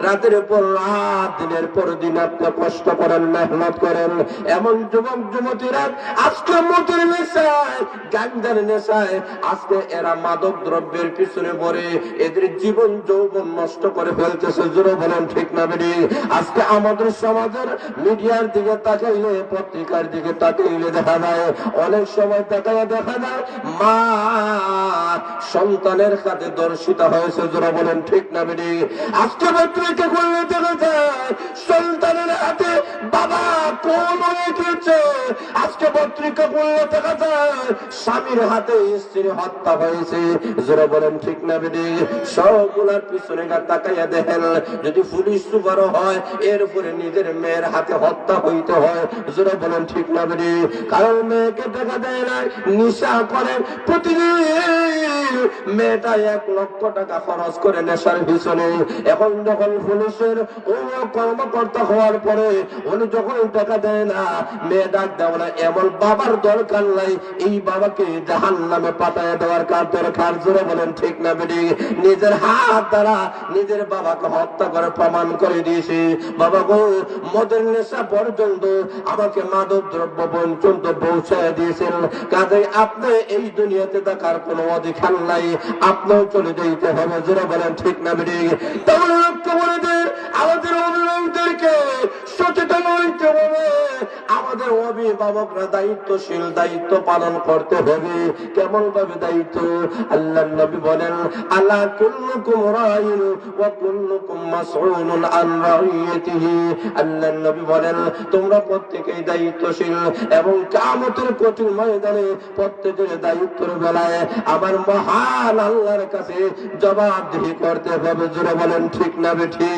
রাতের পর রাত দিনের পর দিন আপনি কষ্ট করেন, মেহনত করেন। এমন যুবক যুবতীরা আজকে মদের নেশায়, গাঞ্জার নেশায়, আজকে এরা মাদক দ্রব্যের পিছনে পড়ে এদের জীবন যৌবন নষ্ট করে ফেলতেছে। জোরে বলেন ঠিক না বেটি? আজকে আমাদের সমাজের মিডিয়ার দিকে তাকাইলে, পত্রিকার দিকে তাকাইলে দেখা যায়, অনেক সময় তাকাইলে দেখা যায় মা সন্তানের হাতে দর্শিত হয়েছে। জোরে বলেন ঠিক না বেটি? আজকে পত্রিকা খুললে দেখা যায় সন্তানের হাতে বাবা কোন হয়ে গেছে। আজকে পত্রিকা খুললে দেখা যায় স্বামীর হাতে স্ত্রী হত্যা হয়েছে। জোরে বলেন ঠিক না বেটি? সবগুলার পিছনে তাকাইয়া দেখেন, যদি পুলিশ সুপারও হয় এরপরে নিজের মেয়ের হাতে হত্যা হইতে হয়। জোরে বলেন ঠিক না বেটি? কারণ মেয়েকে দেখা দেয় না, নেশা করে প্রতিদিন মেয়েটা 1 লক্ষ টাকা খরচ করে নেশার পিছনে। এখন যখন পুলিশের কর্মকর্তা হওয়ার পরে উনি যখন টাকা দেয় না, মেয়ে ডাক দেওয়া না, এমন বাবার দরকার নাই, এই বাবাকে জাহান্নামে পাঠায় দেওয়ার কার দরকার। জোরে বলেন ঠিক না বেটি? নিজের হাত দ্বারা নিজের বাবাকে হত্যা করে প্রমাণ করে দিয়েছে। বাবা গো, মদের নেশা পর্যন্ত আমাকে মাদক দ্রব্য পর্যন্ত পৌঁছায় দিয়েছেন, কাজে আপনি এই দুনিয়াতে থাকার কোনো অধিকার নাই, আপনিও চলে যেতে হবে। জোরে বলেন ঠিক না বেটি? তাহলে লক্ষ্য করে দেন, আমাদের অভিভাবকদেরকে সচেতন হইতে হবে। আমাদের অভিভাবকরা দায়িত্বশীল, দায়িত্ব পালন করতে হবে। কেমন ভাবে দায়িত্ব? আল্লাহর নবী বলেন, আলা কুল্লুকুম রাইন ওয়া কুল্লুকুম মাসউলুন আন রাইয়াতিহি। আল্লাহর নবী বলেন, তোমরা প্রত্যেকেই দায়িত্বশীল এবং কিয়ামতের কঠিন ময়দানে প্রত্যেকের দায়িত্বের বেলায় আমার মহান আল্লাহর কাছে জবাবদিহি করতে হবে। জোরে বলেন ঠিক না বেঠি?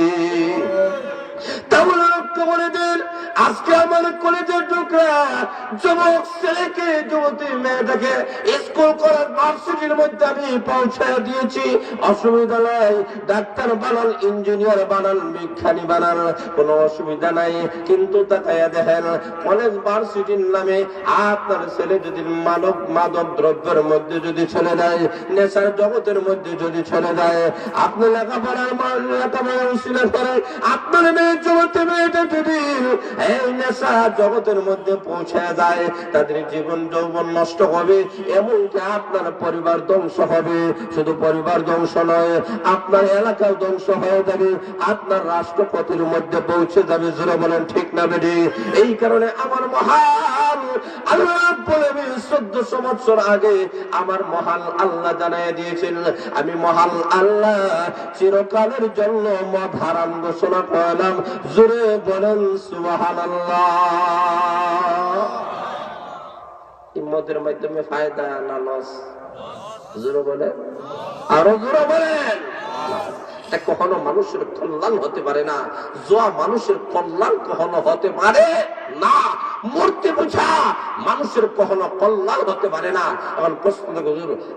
তাহলে লক্ষ্য করে দেন, আজকে আমার কলেজের টুকরা যুবক ছেলেকে, যুবতী মেয়েটাকে স্কুল কলেজ ভার্সিটির মধ্যে আমি পৌঁছায় দিয়েছি। অসুবিধা নাই, ডাক্তার বানান, ইঞ্জিনিয়ার বানান, বিজ্ঞানী বানান, কোনো অসুবিধা নাই। কিন্তু তাকাইয়া দেখেন, কলেজ ভার্সিটির নামে আপনার ছেলে যদি মাদক দ্রব্যের মধ্যে যদি চলে যায়, নেশার জগতের মধ্যে যদি চলে যায়, আপনি লেখাপড়ার উশিলা করে আপনার মেয়ে জগতে মেয়েটা যদি এই নেশা জগতের মধ্যে পৌঁছে যায়, তাদের জীবন যৌবন নষ্ট হবে, এমনকি আপনার পরিবার ধ্বংস হবে। শুধু পরিবার ধ্বংস নয়, আপনার এলাকাও ধ্বংস হয়ে যাবে, আপনার রাষ্ট্রপতির মধ্যে পৌঁছে যাবে। জোরে বলেন ঠিক না বেটি? এই কারণে আমার মহান আল্লাহ বলে 1400 বছর আগে আমার মহান আল্লাহ জানাই দিয়েছেন, আমি মহান আল্লাহ চিরকালের জন্য মদ হারাম ঘোষণা করলাম। জোরে বলেন সুবহানাল্লাহ। এই মদের মাধ্যমে ফায়দা না লস? জোরে বলেন, আরো জোরে বলেন। কখনো মানুষের কল্যাণ হতে পারে না, জোয়া মানুষের কল্যাণ কখনো হতে পারে না। মূর্তি পূজা মানুষের কখনো কল্যাণ হতে পারে না। এখন প্রশ্ন দেখো,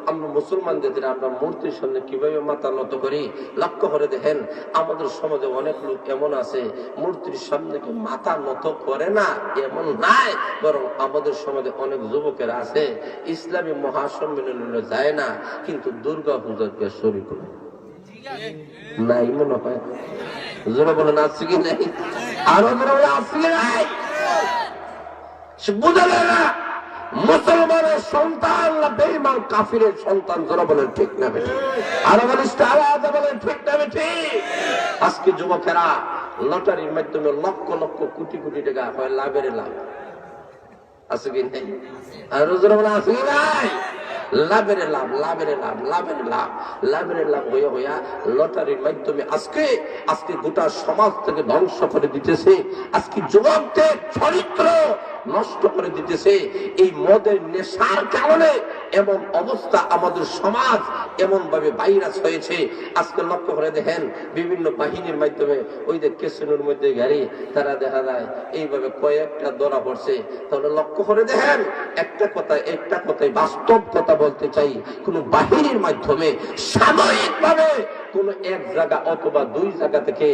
আমরা মুসলমানদের আমরা মূর্তির সামনে কিভাবে মাথা নত করি? লক্ষ্য করে দেখেন, আমাদের সমাজে অনেক লোক এমন আছে মূর্তির সামনে কি মাথা নত করে না, এমন নাই। বরং আমাদের সমাজে অনেক যুবকের আছে ইসলামী মহাসম্মেলনে যায় না, কিন্তু দুর্গা পূজাকে শরীক করে নাই মনে হয়। জোরে বলেন আছে কি নাই? আরো জোরে আছে কি নাই? বুঝা যায় না মুসলমানের সন্তান না বেঈমান কাফিরের সন্তান। জোরে বলেন ঠিক না বেঠিক? আরো বলিস আওয়াজে বলেন ঠিক না বেঠিক? আজকে যুবকেরা লটারির মাধ্যমে লক্ষ লক্ষ কোটি কোটি টাকা হয় লাভের লাভ আছে কি নাই? আরো জোরে বলেন আছে কি নাই? লাভের লাভ, লাভের লাভ, লাভের লাভ, লাভের লাভ হইয়া হইয়া লটারির মাধ্যমে আজকে গোটা সমাজ থেকে ধ্বংস করে দিতেছে। আজকে যুবকদের চরিত্র নষ্ট করে দিতেছে এই মদের নেশার কারণে। এমন অবস্থা আমাদের সমাজ এমন ভাবে ভাইরাস হয়েছে। আজকে লক্ষ্য করে দেখেন, বিভিন্ন বাহিনীর মাধ্যমে ওই যে কেসিনোর মধ্যে গাড়ি তারা দেখা যায় এইভাবে কয়েকটা ধরা পড়ছে। তাহলে লক্ষ্য করে দেখেন, একটা কথাই বাস্তব কথা বলতে চাই, কোন বাহিনীর মাধ্যমে সাময়িক ভাবে কোন এক জায়গা অথবা 2 জায়গা থেকে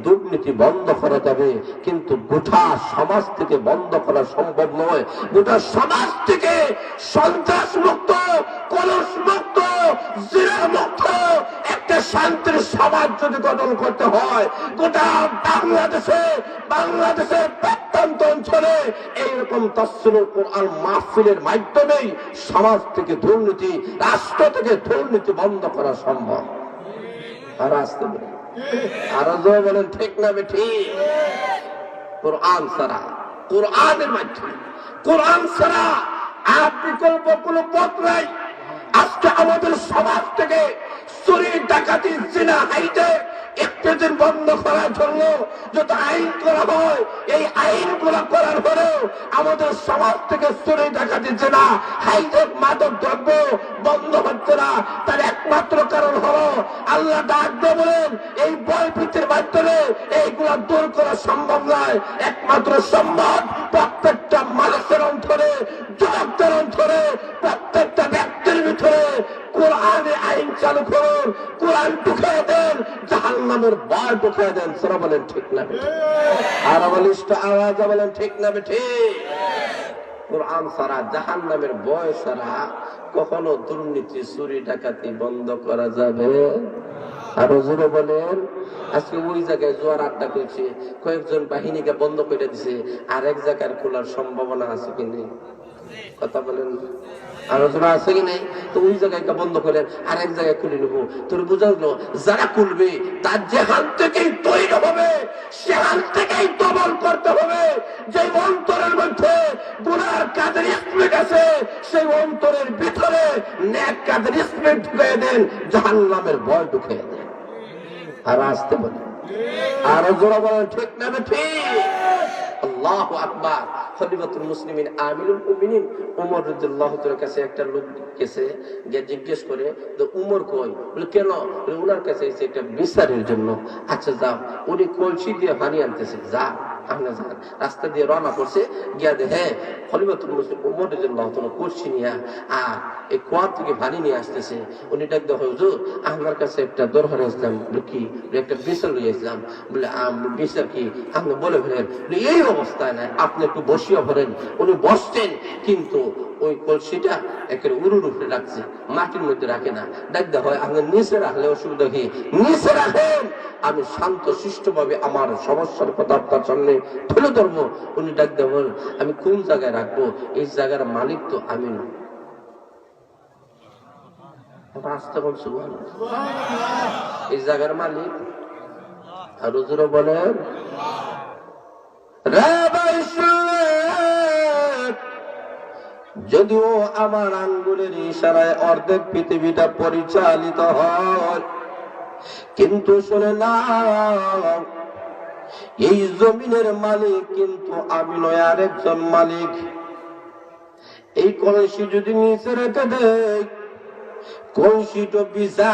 দুর্নীতি বন্ধ করা যাবে, কিন্তু গোটা সমাজ থেকে বন্ধ করা সম্ভব নয়। গোটা সমাজ থেকে সন্ত্রাস মুক্ত, কলস মুক্ত, জিনা মুক্ত একটা শান্তির সমাজ যদি গঠন করতে হয়, গোটা বাংলাদেশের প্রত্যন্ত অঞ্চলে এইরকম তাফসীরুল কোরআন মাহফিলের মাধ্যমেই সমাজ থেকে দুর্নীতি, রাষ্ট্র থেকে দুর্নীতি বন্ধ করা সম্ভব। আর আসতে বলি, আরো জোরে বলেন ঠিক না ঠিক? কোরআন ছাড়া, কোরআনের মাধ্যমে, কোরআন ছাড়া আর বিকল্প কোনো পথ নাই। আজকে আমাদের সমাজ থেকে চুরি, ডাকাতি, জিনা, হাইজে একদিন বন্ধ করার জন্য যত আইন করা হয়, এই আইনগুলো করার পরেও আমাদের সমাজ থেকে চুরি, ডাকাতি, জিনা, হাইজে, মাদক দ্রব্য বন্ধ হচ্ছে না। তার একমাত্র কারণ হলো আল্লাহ ডাক দিয়ে বলেন এই বয়ভীতির মাধ্যমে এইগুলা দূর করা সম্ভব নয়। একমাত্র সম্ভব প্রত্যেকটা মানুষের অন্তরে, যুবকদের অন্তরে, প্রত্যেকটা ব্যক্তির ভিতরে কোরআনে আইন চালু করুন, কোরআন ঢুকিয়ে দেন, জাহান্নামের ভয় ঢুকিয়ে দেন। সেটা বলেন ঠিক না? আর বলিষ্ঠ আওয়াজ বলেন ঠিক না? ঠিক। কোরআন ছাড়া, জাহান্নামের ভয় ছাড়া কখনো দুর্নীতি, চুরি, ডাকাতি বন্ধ করা যাবে? আর জোরে বলেন। আজকে ওই জায়গায় জোয়ার আড্ডা করছে, কয়েকজন বাহিনীকে বন্ধ করে দিছে, আর এক জায়গায় খোলার সম্ভাবনা আছে কি নেই? কথা বলেন। আলোচনা আছে কি নেই? তো ওই জায়গায় বন্ধ করেন, আর এক জায়গায় খুলে নেবো। তোর বুঝালো যারা খুলবে তার যেখান থেকেই তৈরি হবে, সেখান থেকেই দমন করতে হবে। যে অন্তরের মধ্যে গুনার কাজের স্পিড আছে, সেই অন্তরের ভিতরে নেক কাজের স্পিড ঢুকিয়ে দেন, জাহান্নামের ভয় ঢুকিয়ে দেন। আর আসতে বলেন, আরো জোরে বলেন ঠিক না ঠিক? আল্লাহু আকবার। খলিফাতুল মুসলিমিন আমিরুল মুমিনিন ওমর রাদিয়াল্লাহু তাআলার কাছে একটা লোক গেছে, গিয়ে জিজ্ঞেস করে যে উমর কই? বলে কেন? ওনার কাছে এসে একটা বিচারের জন্য। আচ্ছা যাও। উনি কলসি দিয়ে পানি আনতেছে, যা আপনি যান। রাস্তা দিয়ে রওনা করছে, গিয়া দেখে খলিফাতুল মুসলিম ওমর রাদিয়াল্লাহু তাআলা কলসি নিয়ে আর এই কুয়া থেকে পানি নিয়ে আসতেছে। উনি ডাক দেখো, হুজুর আমার কাছে একটা দরকার আসলাম। কি? একটা বিচার লইয়া আসলাম। বলে বিচার কি? আপনি বলে ফেলেন। এই অবস্থায় নাই, আপনি একটু বসিয়া পড়েন। উনি বসছেন, কিন্তু ওই কলসিটা একেবারে উরুর উপরে রাখছে, মাটির মধ্যে রাখে না। ডাকতে হয় আপনি নিচে রাখলে অসুবিধা কি? নিচে রাখেন, আমি শান্ত শিষ্ট ভাবে আমার সমস্যার কথা আপনার সামনে তুলে ধরবো। উনি ডাকতে বলেন আমি কোন জায়গায় রাখবো? এই জায়গার মালিক তো আমি না। এই জায়গার মালিক আর হুজুর বলেন যদিও আমার আঙ্গুলের ইশারায় অর্ধেক পৃথিবীটা পরিচালিত হয়, কিন্তু শুনে না, এই জমিনের মালিক কিন্তু আমি নয়, আরেকজন মালিক। এই কলসি যদি নিচে রেখে দেয়, কলসিটা ভিজা,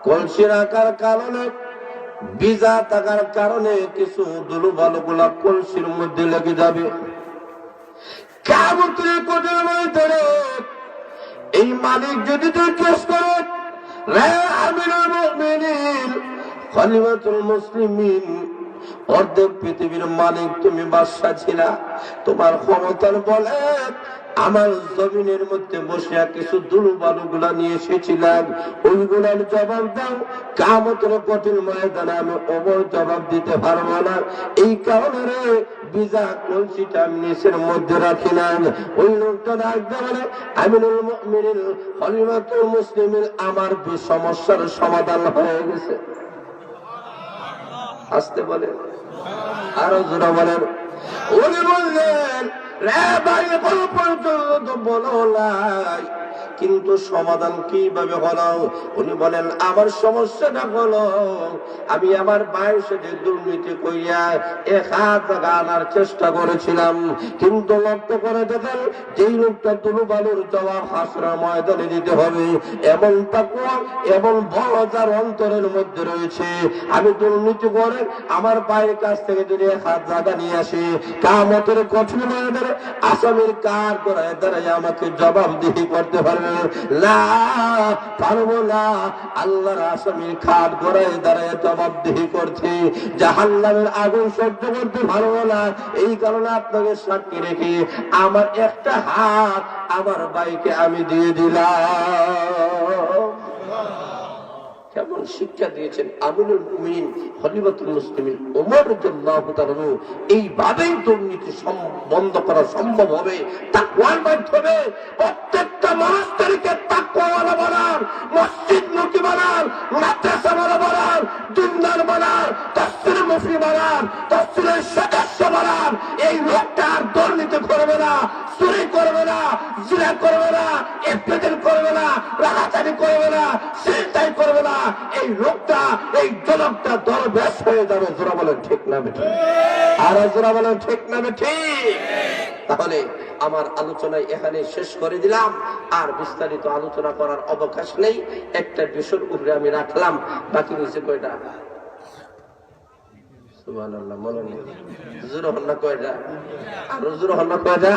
কলসি রাখার কারণে, ভিজা থাকার কারণে কিছু ধুলো বালু গুলা কলসির মধ্যে লেগে যাবে। কিয়ামতের কঠিন ময়দানে এই মালিক যদি জিজ্ঞেস করে, রে আমিরুল মুমিনিন খলিফাতুল মুসলিমিন, অর্ধেক পৃথিবীর মালিক তুমি বাদশা ছিলা, তোমার ক্ষমতার বলে আমার জমিনের মধ্যে বসিয়া কিছু ধুলো বালু গুলা নিয়ে এসেছিলাম, ওইগুলার জবাব দাও। কিয়ামতের কঠিন ময়দানে আমি ওমর জবাব দিতে পারবো না। এই কারণে রে ভিজা কলসিটা আমি নিচের মধ্যে রাখিলাম। ওই লোকটা ডাকতে বলে আমিরুল মুমিনিন খলিফাতুল মুসলিমিন, আমার সমস্যার সমাধান হয়ে গেছে। আসতে বলেন, আরো জোরে বলেন। উনি বললেন রে ভাই পর্যন্ত বলো নাই, কিন্তু সমাধান কিভাবে হলো? উনি বলেন আমার সমস্যাটা হলো আমি আমার ভাইয়ের সাথে দুর্নীতি করিয়া 1,000 টাকা আনার চেষ্টা করেছিলাম, কিন্তু লক্ষ্য করে দেখেন যেই লোকটা ধুলো বালুর জবাব হাসরের ময়দানে দিতে হবে, এমন তাকওয়া এমন বড় যার অন্তরের মধ্যে রয়েছে, আমি দুর্নীতি করে আমার ভাইয়ের কাছ থেকে যদি 1,000 টাকা নিয়ে আসি, কিয়ামতের কঠিন ময়দানে আসামির কার করায় দাঁড়ায় আমাকে জবাবদিহি করতে পারবে না, পারবো না। আল্লাহর আসামির খাট গড়ায় দাঁড়ায় জবাবদিহি করছি, জাহান্নামের আগুন সহ্য করতে পারবো না। এই কারণে আপনাকে সাক্ষী রেখে আমার একটা হাত আমার ভাইকে আমি দিয়ে দিলাম। যখন শিক্ষা দিয়েছেন আমিনুল মুমিনিন খলিফাতুল মুসলিমিন ওমর রাদিয়াল্লাহু তাআলা এইভাবেই দুর্নীতি বন্ধ করা সম্ভব হবে তাকওয়ার মাধ্যমে। প্রত্যেকটা মানুষদেরকে তাকওয়াওয়ালা বানান, মসজিদমুখী বানান, মাদ্রাসাওয়ালা বানান, দিনদার বানান, তাফসীর মুফতি বানান, তাফসীরের সদস্য বানান। এই লোকটা আর দুর্নীতি করবে না, চুরি করবে না, জিনা করবে না, ইফতিজার করবে না, রাহাজানি করবে না, চিন্তাই করবে না। এই লোকটা, এই জনকটা দরবেশ হয়ে যাবে। জোরা বলেন ঠিক না বেঠিক? আর জোরা বলেন ঠিক না বেঠিক? তাহলে আমার আলোচনা এখানে শেষ করে দিলাম, আর বিস্তারিত আলোচনা করার অবকাশ নেই। একটা বিষয়ের উপরে আমি রাখলাম, বাকি রয়েছে কয়টা? সুবহানাল্লাহ, মনে নেই। জোরে হন না কয়টা? আর জোরে হন না কয়টা?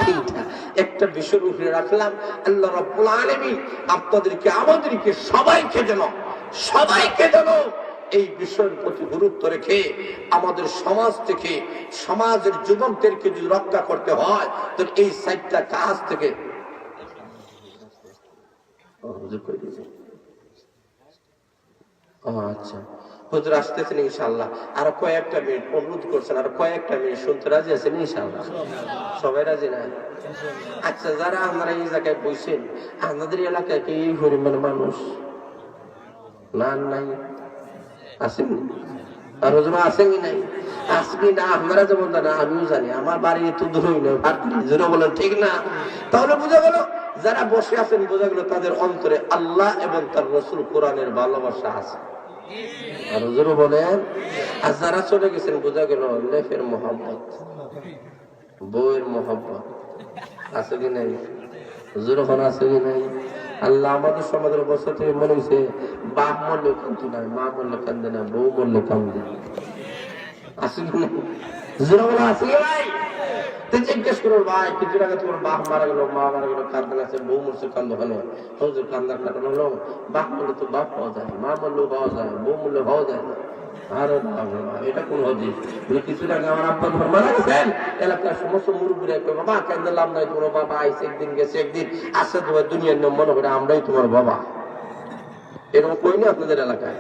তিনটা। একটা বিষয়ের উপরে রাখলাম, আল্লাহ রাব্বুল আলামিন আপনাদেরকে, আমাদেরকে সবাইকে যেন এই বিষয়ের প্রতি গুরুত্ব রেখে আমাদের সমাজ থেকে, সমাজের যুবকদেরকে যদি রক্ষা করতে হয়, তো এই সাইটটা কাজ থেকে আচ্ছা হুজুর আসতেছেন ইনশাআল্লাহ। আর কয়েকটা মিনিট অনুরোধ করছেন, আর কয়েকটা মিনিট শুনতে রাজি আছেন ইনশাআল্লাহ? সবাই রাজি না? আচ্ছা, যারা আপনারা এই জায়গায় বসেন, আপনাদের এলাকায় কি এই পরিমাণ মানুষ না নাই আসেন? আর হুজুর আসেন কি নাই? আসবি না? আপনারা যেমন জানা আমিও জানি, আমার বাড়ি একটু দূরই নয়, জোরে বলেন ঠিক না? তাহলে বোঝা গেল যারা বসে আছেন, বোঝা গেল তাদের অন্তরে আল্লাহ এবং তার রাসূল কোরআনের ভালোবাসা আছে। আর হুজুর বলেন, আর যারা চলে গেছেন, বোঝা গেল লেফের মোহাম্মত, বউয়ের মোহাম্মত আছে কি নাই? হুজুর ওখানে আছে কি নাই? আল্লাহ আমাদের সমাজের বছর থেকে মনে হয়েছে বাপ মরলে কান্দে না, মা মরলে কান্দে না, বউ মরলে কান্দে। আছে কি নাই? হুজুর বলে আছে কি ভাই? জিজ্ঞেস করো, ভাই কিছুদিন আগে তোমার বাপ মারা গেল, মা মারা গেল, কান্দে আছে, বউ মরছে, কান্দ কেন? হুজুর কান্দার কারণ হলো বাপ মরলে তো বাপ পাওয়া যায়, মা মরলেও পাওয়া যায়, বউ মরলে পাওয়া যায় না। আরে এটা কোন হদিস? কিছুদিন আগে আমার আব্বা যখন মারা গেছেন, এলাকার সমস্ত মুরব্বীরা কই, বাবা কান্দে লাভ নাই, তোমার বাবা আইসে একদিন গেছে একদিন আসছে, তোমার দুনিয়ার নিয়ম মনে করে আমরাই তোমার বাবা। এরকম কই না আপনাদের এলাকায়?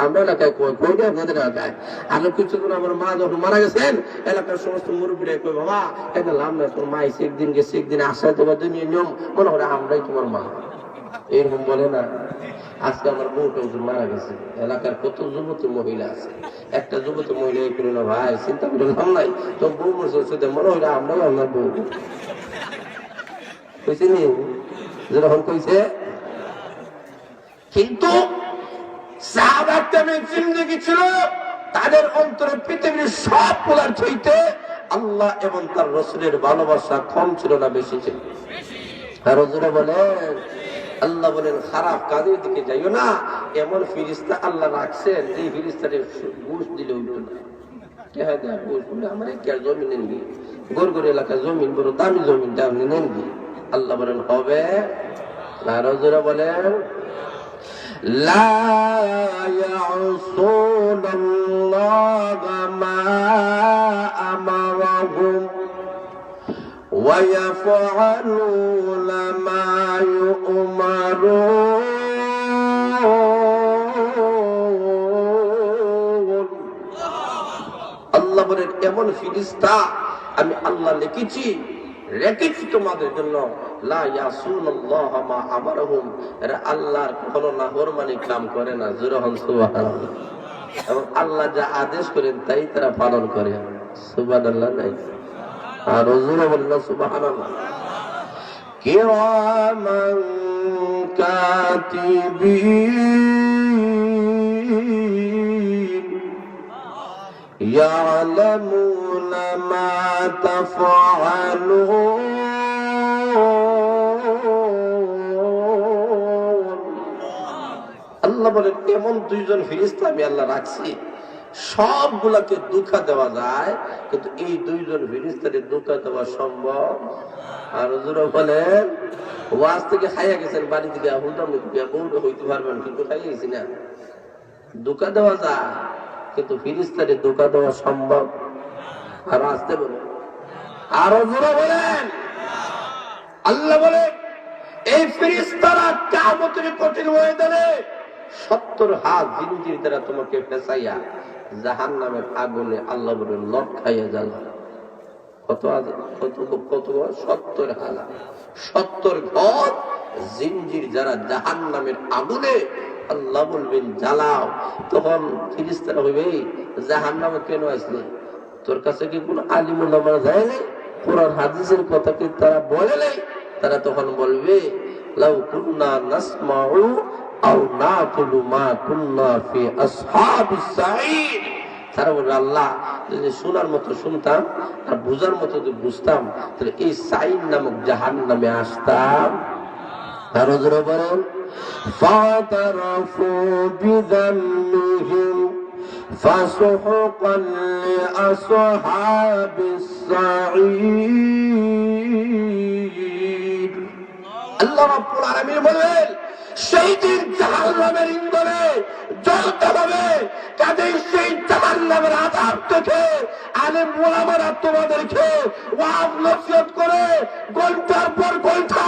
আমরা এলাকায় কই না আপনাদের এলাকায়? আর কিছুদিন আমার মা যখন মারা গেছেন, এলাকার সমস্ত মুরব্বীরা কই, বাবা কান্দে লাভ নাই, তোমার মা আইসে একদিন গেছে একদিন আসছে, তোমার দুনিয়ার নিয়ম মনে করে আমরাই তোমার মা। এরকম বলে না? আজকে আমার বউটা মারা গেছে, এলাকার কত যুবতী মহিলা আছে, একটা যুবতী মহিলা এই করে না, ভাই চিন্তা করে লাভ নাই, তো বউ মরছে মনে হইলে আমরাও আমার বউ কইছে নি যেরকম কইছে। কিন্তু সাহাবার তেমন জিন্দেগি ছিল, তাদের অন্তরে পৃথিবীর সব পোলার চাইতে আল্লাহ এবং তার রাসূলের ভালোবাসা কম ছিল না, বেশি ছিল। আর হুজুরে বলেন, আল্লাহ বলেন খারাপ কাজের দিকে যাইও না। এমন ফিরিস্তা আল্লাহ রাখছেন, যে ফিরিস্তারে ঘুষ দিলে উঠতো না। কে হয় দেয় ঘুষ বলে, আমার কে জমি নেন গিয়ে, গড়গড় এলাকায় জমিন, বড় দামি জমিনটা আপনি নেন গিয়ে। আল্লাহ বলেন হবে। আর হুজুরে বলেন, লা ইয়াসুনাল্লাহা মা আমারাহুম وَيَفْعَلُونَ مَا يُؤْمَرُونَ। আল্লাহ বলেন এমন ফিরিস্তা আমি আল্লাহ রেখেছি তোমাদের জন্য, লা ইয়াসুনাল্লাহা মা আমারহুম, এরা আল্লাহর কোনো নাফরমানি কাম করে না। জোরে হন সুবহানাল্লাহ। এবং আল্লাহ যা আদেশ করেন তাই তারা পালন করে। সুবহানাল্লাহ নাই? আর হুজুর বললেন সুবহানাল্লাহ। কিরামান কাতিবিন ইয়ালামুনা মা তাফআলুন। আল্লাহ বলেন এমন দুইজন ফেরেশতা আমি আল্লাহ রাখছি, সবগুলাকে ধোঁকা দেওয়া যায়, কিন্তু এই দুইজন ফেরেশতাকে ধোঁকা দেওয়া সম্ভব। আর হুজুর বলেন ওয়াজ থেকে খাইয়া গেছেন, বাড়ি থেকে হইতে পারবেন, কিন্তু খাইয়া গেছি না। ধোঁকা দেওয়া যায়, কিন্তু ফেরেশতাকে ধোঁকা দেওয়া সম্ভব। আর আসতে বলেন, আর হুজুর বলেন, আল্লাহ বলেন এই ফেরেশতারা কিয়ামতের কঠিন ময়দানে 70 হাত জিনজির দ্বারা তোমাকে ফেসাইয়া জাহান্নামের আগুনে আল্লাহ বলেন লটকাইয়া জ্বালা। কত কত কত 70 হাত, 70 ঘর জিনজির যারা জাহান্নামের আগুনে আল্লাহ বলবেন জ্বালাও। তখন ফেরেশতারা হইবে জাহান্নামে কেন আসলে? তোর কাছে কি কোন আলিম ওলামা যায় নাই? কোরআন হাদিসের কথা কি তারা বলে নাই? তারা তখন বলবে লাউ কুন্না নাসমাউ আও নাকুলু মা কুন্না ফি আসহাবিস সাঈদ। তারা বলবে আল্লাহ যদি শোনার মতো শুনতাম আর বুঝার মতো যদি বুঝতাম তাহলে এই সাঈদ নামক জাহান্নামে আসতাম। আরো জোরে বলেন ফাতারাফু বিযাম্মিহিম ফাসুহকান লিআসহাবিস সাঈদ। আল্লাহ রাব্বুল আলামিন বলেন সেই দিন জাহান্নামের ইন্ধনে জ্বলতে হবে। কাজেই সেই জাহান্নামের আযাব থেকে আলেম ওলামারা তোমাদেরকে ওয়াজ নসিহত করে ঘন্টার পর ঘন্টা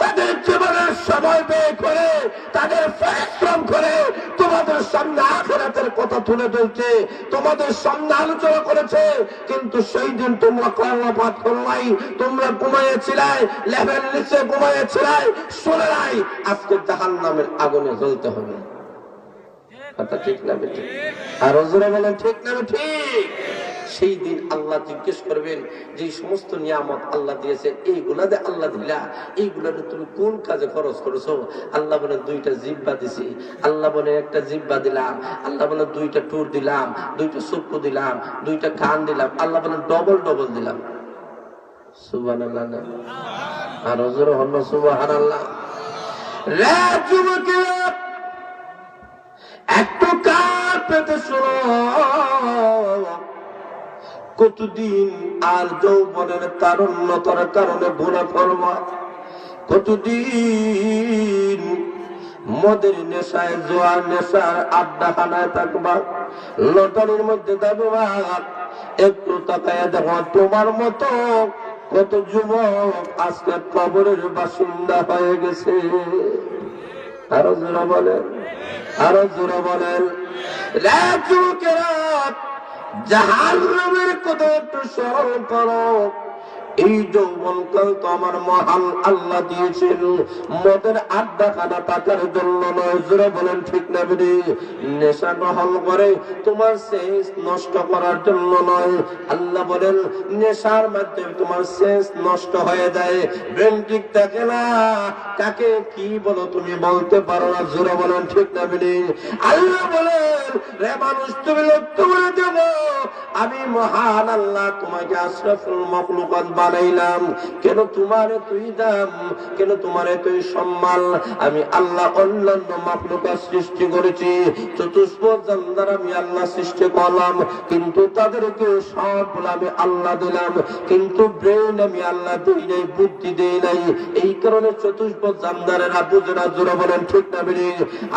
তাদের জীবনের সময় ব্যয় করে তাদের পরিশ্রম করে তোমাদের সামনে আখিরাতের কথা তুলে ধরছে, তোমাদের সামনে আলোচনা করেছে। কিন্তু সেই দিন তোমরা কর্ণপাত করো নাই, তোমরা ঘুমাইয়াছিলে, লেবের নিচে ঘুমাইয়াছিলে, শুনে নাই। আজকে জাহান্নামের আগুনে জ্বলতে হবে। কথা ঠিক না বেঠিক? আর হুজুরে বলেন ঠিক না বেঠিক? সেই দিন আল্লাহ জিজ্ঞেস করবেন যে সমস্ত নিয়ামত আল্লাহ দিয়েছে এইগুলা দে আল্লাহ দিলা, এইগুলা তুমি কোন কাজে খরচ করেছো? আল্লাহ বলে 2টা জিহ্বা দিছি, আল্লাহ বলে 1টা জিহ্বা দিলাম, আল্লাহ বলে 2টা টুর দিলাম, 2টা চক্ষু দিলাম, 2টা কান দিলাম, আল্লাহ বলে ডবল ডবল দিলাম। সুবহানাল্লাহ না? আর হুজুর হল সুবহানাল্লাহ। রে যুবকেরা একটু কান পেতে শোনো। কতদিন আর যৌবনের তারুণ্যতার কারণে ভুলে পড়বা? কতদিন মদের নেশায় জোয়ার নেশার আড্ডাখানায় থাকবা, লটারির মধ্যে থাকবা? একটু তাকায় দেখো তোমার মতো কত যুবক আজকে কবরের বাসিন্দা হয়ে গেছে। আরো জোরে বলেন, আরো জোরে বলেন। যুবকেরা জাহান্নামের কথা একটু স্মরণ করো। এই যৌবনকাল তো আমার মহান আল্লাহ দিয়েছেন মদের আড্ডাখানা টাকার জন্য নয়। জোরে বলেন ঠিক না বেরি? নেশা গ্রহণ করে তোমার সেন্স নষ্ট করার জন্য নয়। আল্লাহ বলেন নেশার মাধ্যমে তোমার সেন্স নষ্ট হয়ে যায়, ব্রেন ঠিক থাকে না। কাকে কি বলো তুমি বলতে পারো না। জোরে বলেন ঠিক না বেরি? আল্লাহ বলেন রে মানুষ তুমি লক্ষ্য করে দেবো আমি মহান আল্লাহ তোমাকে আশরাফুল মাখলুকাত বানাইলাম। কেন তোমার তুই দাম, কেন তোমার তুই সম্মান? আমি আল্লাহ অন্যান্য মাখলুকাত সৃষ্টি করেছি, চতুষ্পদ জানদার আমি আল্লাহ সৃষ্টি করলাম, কিন্তু তাদেরকে সব আমি আল্লাহ দিলাম, কিন্তু ব্রেন আমি আল্লাহ দিই নাই, বুদ্ধি দেই নাই। এই কারণে চতুষ্পদ জানদারেরা বুঝে না। জোরে বলেন ঠিক না বেরি?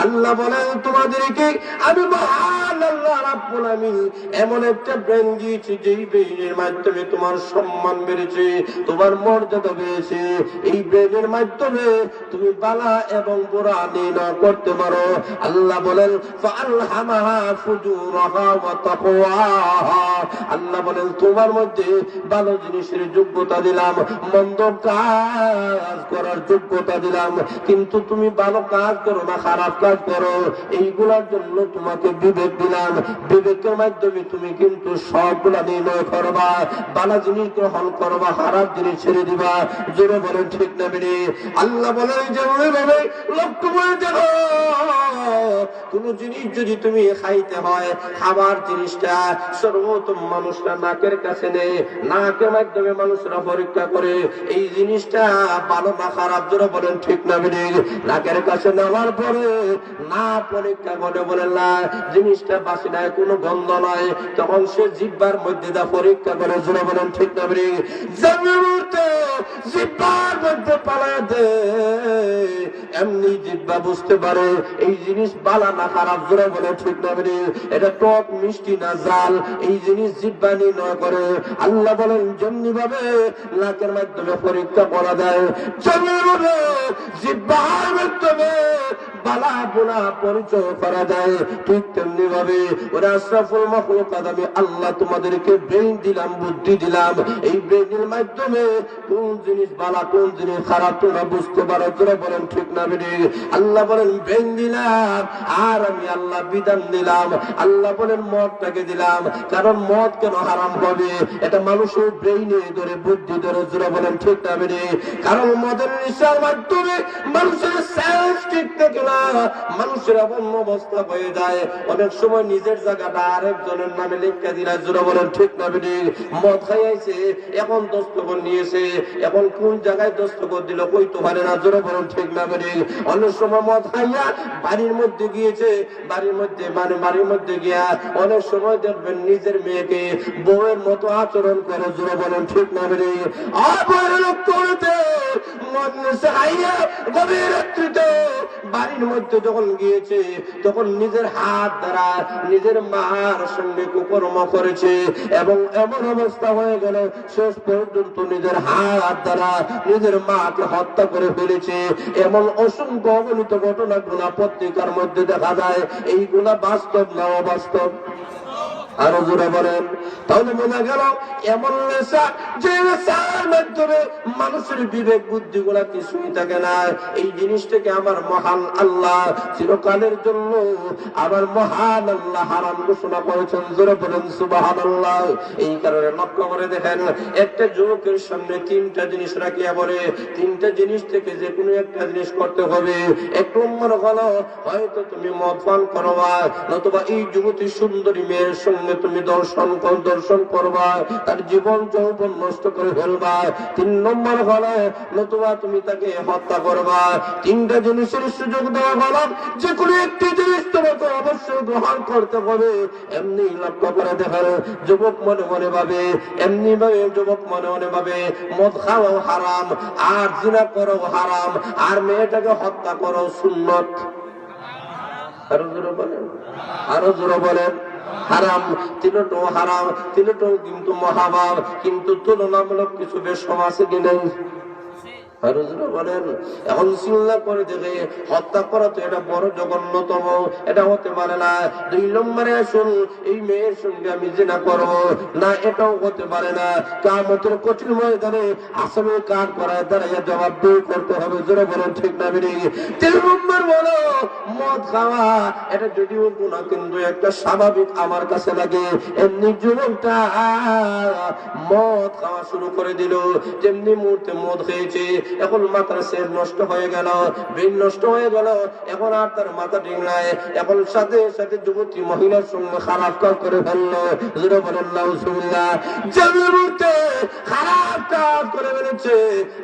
আল্লাহ বলেন তোমাদেরকে আমি মহান আল্লাহ রাব্বুল আলামিন এমন একটা ব্রেন দিয়েছি যেই ব্রেনের মাধ্যমে তোমার সম্মান বেড়েছে, তোমার মর্যাদা বেড়েছে। এই ব্রেনের মাধ্যমে তুমি বালা এবং বুরা নির্ণয় করতে পারো। আল্লাহ বলেন ফাআলহামাহা ফুজুরাহা ওয়া তাকওয়াহা। আল্লাহ বলেন তোমার মধ্যে ভালো জিনিসের যোগ্যতা দিলাম, মন্দ কাজ করার যোগ্যতা দিলাম, কিন্তু তুমি ভালো কাজ করো না খারাপ কাজ করো, এইগুলোর জন্য তোমাকে বিবেক দিলাম। বিবেকের মাধ্যমে তুমি কিন্তু সবগুলা নির্ণয় করবা, ভালো জিনিস গ্রহণ করবা, খারাপ জিনিস ছেড়ে দিবা। জোরে বলেন ঠিক না বেরি? আল্লাহ বলেন যেভাবে ভাবে লক্ষ্য করে দেখো, কোন জিনিস যদি তুমি খাইতে হয়, খাবার জিনিসটা সর্বোত্তম মানুষরা নাকের কাছে নেই, নাকের মাধ্যমে মানুষরা পরীক্ষা করে এই জিনিসটা ভালো না খারাপ। জোরে বলেন ঠিক না বেরি? নাকের কাছে নেওয়ার পরে না পরীক্ষা করে বলেন না জিনিসটা বাসি নাই, কোনো গন্ধ নয়, তখন সে জিহ্বার মধ্যে দা পরীক্ষা করে, জোরে বলেন ঠিক না বেঠিক? যে মুহূর্তে জিহ্বার মধ্যে পালায় দে, এমনি জিহ্বা বুঝতে পারে এই জিনিস বালা না খারাপ, জোরে বলেন ঠিক না বেঠিক? এটা টক মিষ্টি না জাল, এই জিনিস জিহ্বা নির্ণয় করে। আল্লাহ বলেন যেমনি ভাবে নাকের মাধ্যমে পরীক্ষা করা যায়, যেমনি ভাবে জিহ্বার মাধ্যমে বালা বুলা পরিচয় করা যায়, ঠিক তেমনি ভাবে ওরা আশরাফুল মাখলুকাত আমি আল্লাহ তোমাদেরকে ব্রেইন দিলাম, বুদ্ধি দিলাম, এই ব্রেইনের মাধ্যমে কোন জিনিস বালা কোন জিনিস খারাপ তোমরা বুঝতে পারো, তোরা বলেন ঠিক না বেঠিক? আল্লাহ বলেন ব্রেইন দিলাম, আর আমি আল্লাহ বিধান দিলাম। আল্লাহ বলেন মদটাকে দিলাম, কারণ মদ কেন হারাম হবে? এটা মানুষের ব্রেইনে ধরে, বুদ্ধি ধরে, জোরে বলেন ঠিক না বেঠিক? কারণ মদের নেশার মাধ্যমে মানুষের সেন্স ঠিক থাকে না, মানুষের এমন অবস্থা হয়ে যায় অনেক সময় নিজের জায়গাটা আরেকজনের নামে লিখে দিলা, জোরে বলেন ঠিক না বেঠিক? মদ খাইছে, এখন দস্তখত নিয়েছে, এখন কোন জায়গায় দস্তখত দিল কইতে পারে না, জোরে বলেন ঠিক না বেঠিক? অনেক সময় মদ খাইয়া বাড়ির মধ্যে গিয়েছে, বাড়ির মধ্যে গিয়া অনেক সময় দেখবেন নিজের মেয়েকে বউয়ের মতো আচরণ করে, জোরে বলেন ঠিক না বেঠিক? বাড়ির মধ্যে যখন গিয়েছে তখন নিজের হাত দ্বারা নিজের মার সঙ্গে কুকর্ম করেছে, এবং এমন অবস্থা হয়ে গেল শেষ পর্যন্ত নিজের হাত দ্বারা নিজের মাকে হত্যা করে ফেলেছে। এমন অসংখ্য অগণিত ঘটনাগুলো পত্রিকার মধ্যে দেখা যায়। এইগুলা বাস্তব না অবাস্তব? আরো জোরে বলেন। তাহলে বোঝা গেল এমন নেশা, যে নেশার মাধ্যমে মানুষের বিবেক বুদ্ধি গুলা কিছুই থাকে না। এই জিনিসটাকে আমার মহান আল্লাহ চিরকালের জন্য, আমার মহান আল্লাহ হারাম ঘোষণা করেছেন, জোরে বলেন সুবহানাল্লাহ। এই কারণে লক্ষ্য করে দেখেন, একটা যুবকের সামনে তিনটা জিনিস রাখিয়া বলে, তিনটা জিনিস থেকে যে কোনো একটা জিনিস করতে হবে। এক নম্বর হলো হয়তো তুমি মদ পান করবা, নতুবা এই যুবতী সুন্দরী মেয়ের সঙ্গে তুমি দর্শন করবা, তার জীবন যৌবন নষ্ট করে ফেলবা। 3 নম্বর হলো নতুবা তুমি তাকে হত্যা করবা। তিনটা জিনিসের সুযোগ দেওয়া হলো, যে কোনো একটি জিনিস তোমাকে অবশ্যই গ্রহণ করতে হবে। এমনি লক্ষ্য করে দেখেন, যুবক মনে মনে ভাবে, এমনি ভাবে যুবক মনে মনে ভাবে মদ খাওয়াও হারাম, আর জিনা করো হারাম, আর মেয়েটাকে হত্যা করো সুন্নত। আরো জোরে বলেন, আরো জোরে বলেন। হারাম, তিনটাও হারাম, তিনটাও কিন্তু মহাপাপ, কিন্তু তুলনামূলক কিছু বেশ আছে কি নেই? বলেন। এখন চিন্তা করে দেখে হত্যা করা তো এটা বড় জঘন্যতম, এটা হতে পারে না। 2 নম্বরে আসুন, এই মেয়ের সঙ্গে আমি জিনা করবো না, এটাও হতে পারে না। কিয়ামতের কঠিন ময়দানে আসামি কাঠ করায় দাঁড়াইয়া জবাবদিহি করতে হবে, জোরে বলেন ঠিক না বেঠিক? 3 নম্বর বলো মদ খাওয়া, এটা যদিও গুনাহ কিন্তু একটা স্বাভাবিক আমার কাছে লাগে। এমনি যুবকটা মদ খাওয়া শুরু করে দিল, যেমনি মুহূর্তে মদ খেয়েছে, এখন মাথার সেল নষ্ট হয়ে গেল, ব্রেন নষ্ট হয়ে গেল, এখন আর তার মাথা ঠিক নাই। এখন সাথে সাথে যুবতী মহিলার সঙ্গে খারাপ কাজ করে ফেললো, জোরে বলেন নাউজুবিল্লাহ। যে মুহূর্তে খারাপ কাজ করে ফেলেছে,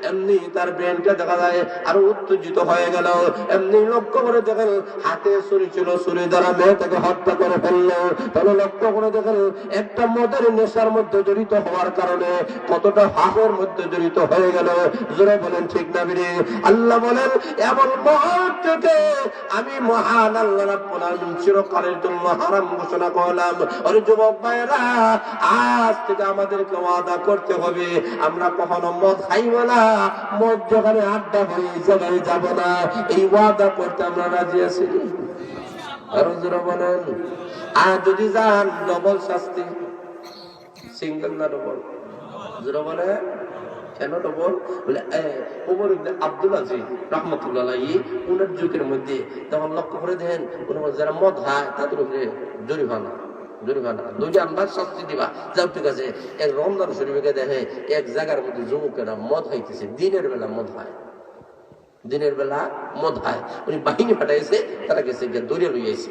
এমনি তার ব্রেনটা দেখা যায় আরো উত্তেজিত হয়ে গেল। এমনি লক্ষ্য করে দেখেন, হাতে ছুরি ছিল, ছুরি দ্বারা মেয়েটাকে হত্যা করে ফেললো। তাহলে লক্ষ্য করে দেখেন, একটা মদের নেশার মধ্যে জড়িত হওয়ার কারণে কতটা পাপের মধ্যে জড়িত হয়ে গেল, জোরে বলেন ঠিক না বেঠিক? আল্লাহ বলেন, এমন মহৎ থেকে আমি মহান আল্লাহ রাব্বুল আলামিন চিরকালের জন্য হারাম ঘোষণা করলাম। ওরে যুবক ভাইরা, আজ থেকে আমাদেরকে ওয়াদা করতে হবে, আমরা কখনো মদ খাইব না, মদ যেখানে আড্ডা হয় এই জায়গায় যাব না। এই ওয়াদা করতে আমরা রাজি আছি। আরো জোরে বলেন। আর যদি যান, ডবল শাস্তি, সিঙ্গেল না ডবল? জোরে বলে কেন ডবল? বলে ওমর ইবনে আব্দুল আজিজ রাহমাতুল্লাহ আলাইহি উনার যুগের মধ্যে তখন লক্ষ্য করে দেন, যারা মদ খায় তাদের উপরে জরিমানা, 2 আনবার শাস্তি দিবা। যাও ঠিক আছে। এক রমজান শরীফে দেখে এক জায়গার মধ্যে যুবকেরা মদ খাইতেছে, দিনের বেলা মদ খায়, দিনের বেলা মদ খায়। উনি বাহিনী পাঠাইছে, তারা গেছে গিয়ে দৌড়ে লইয়াছে।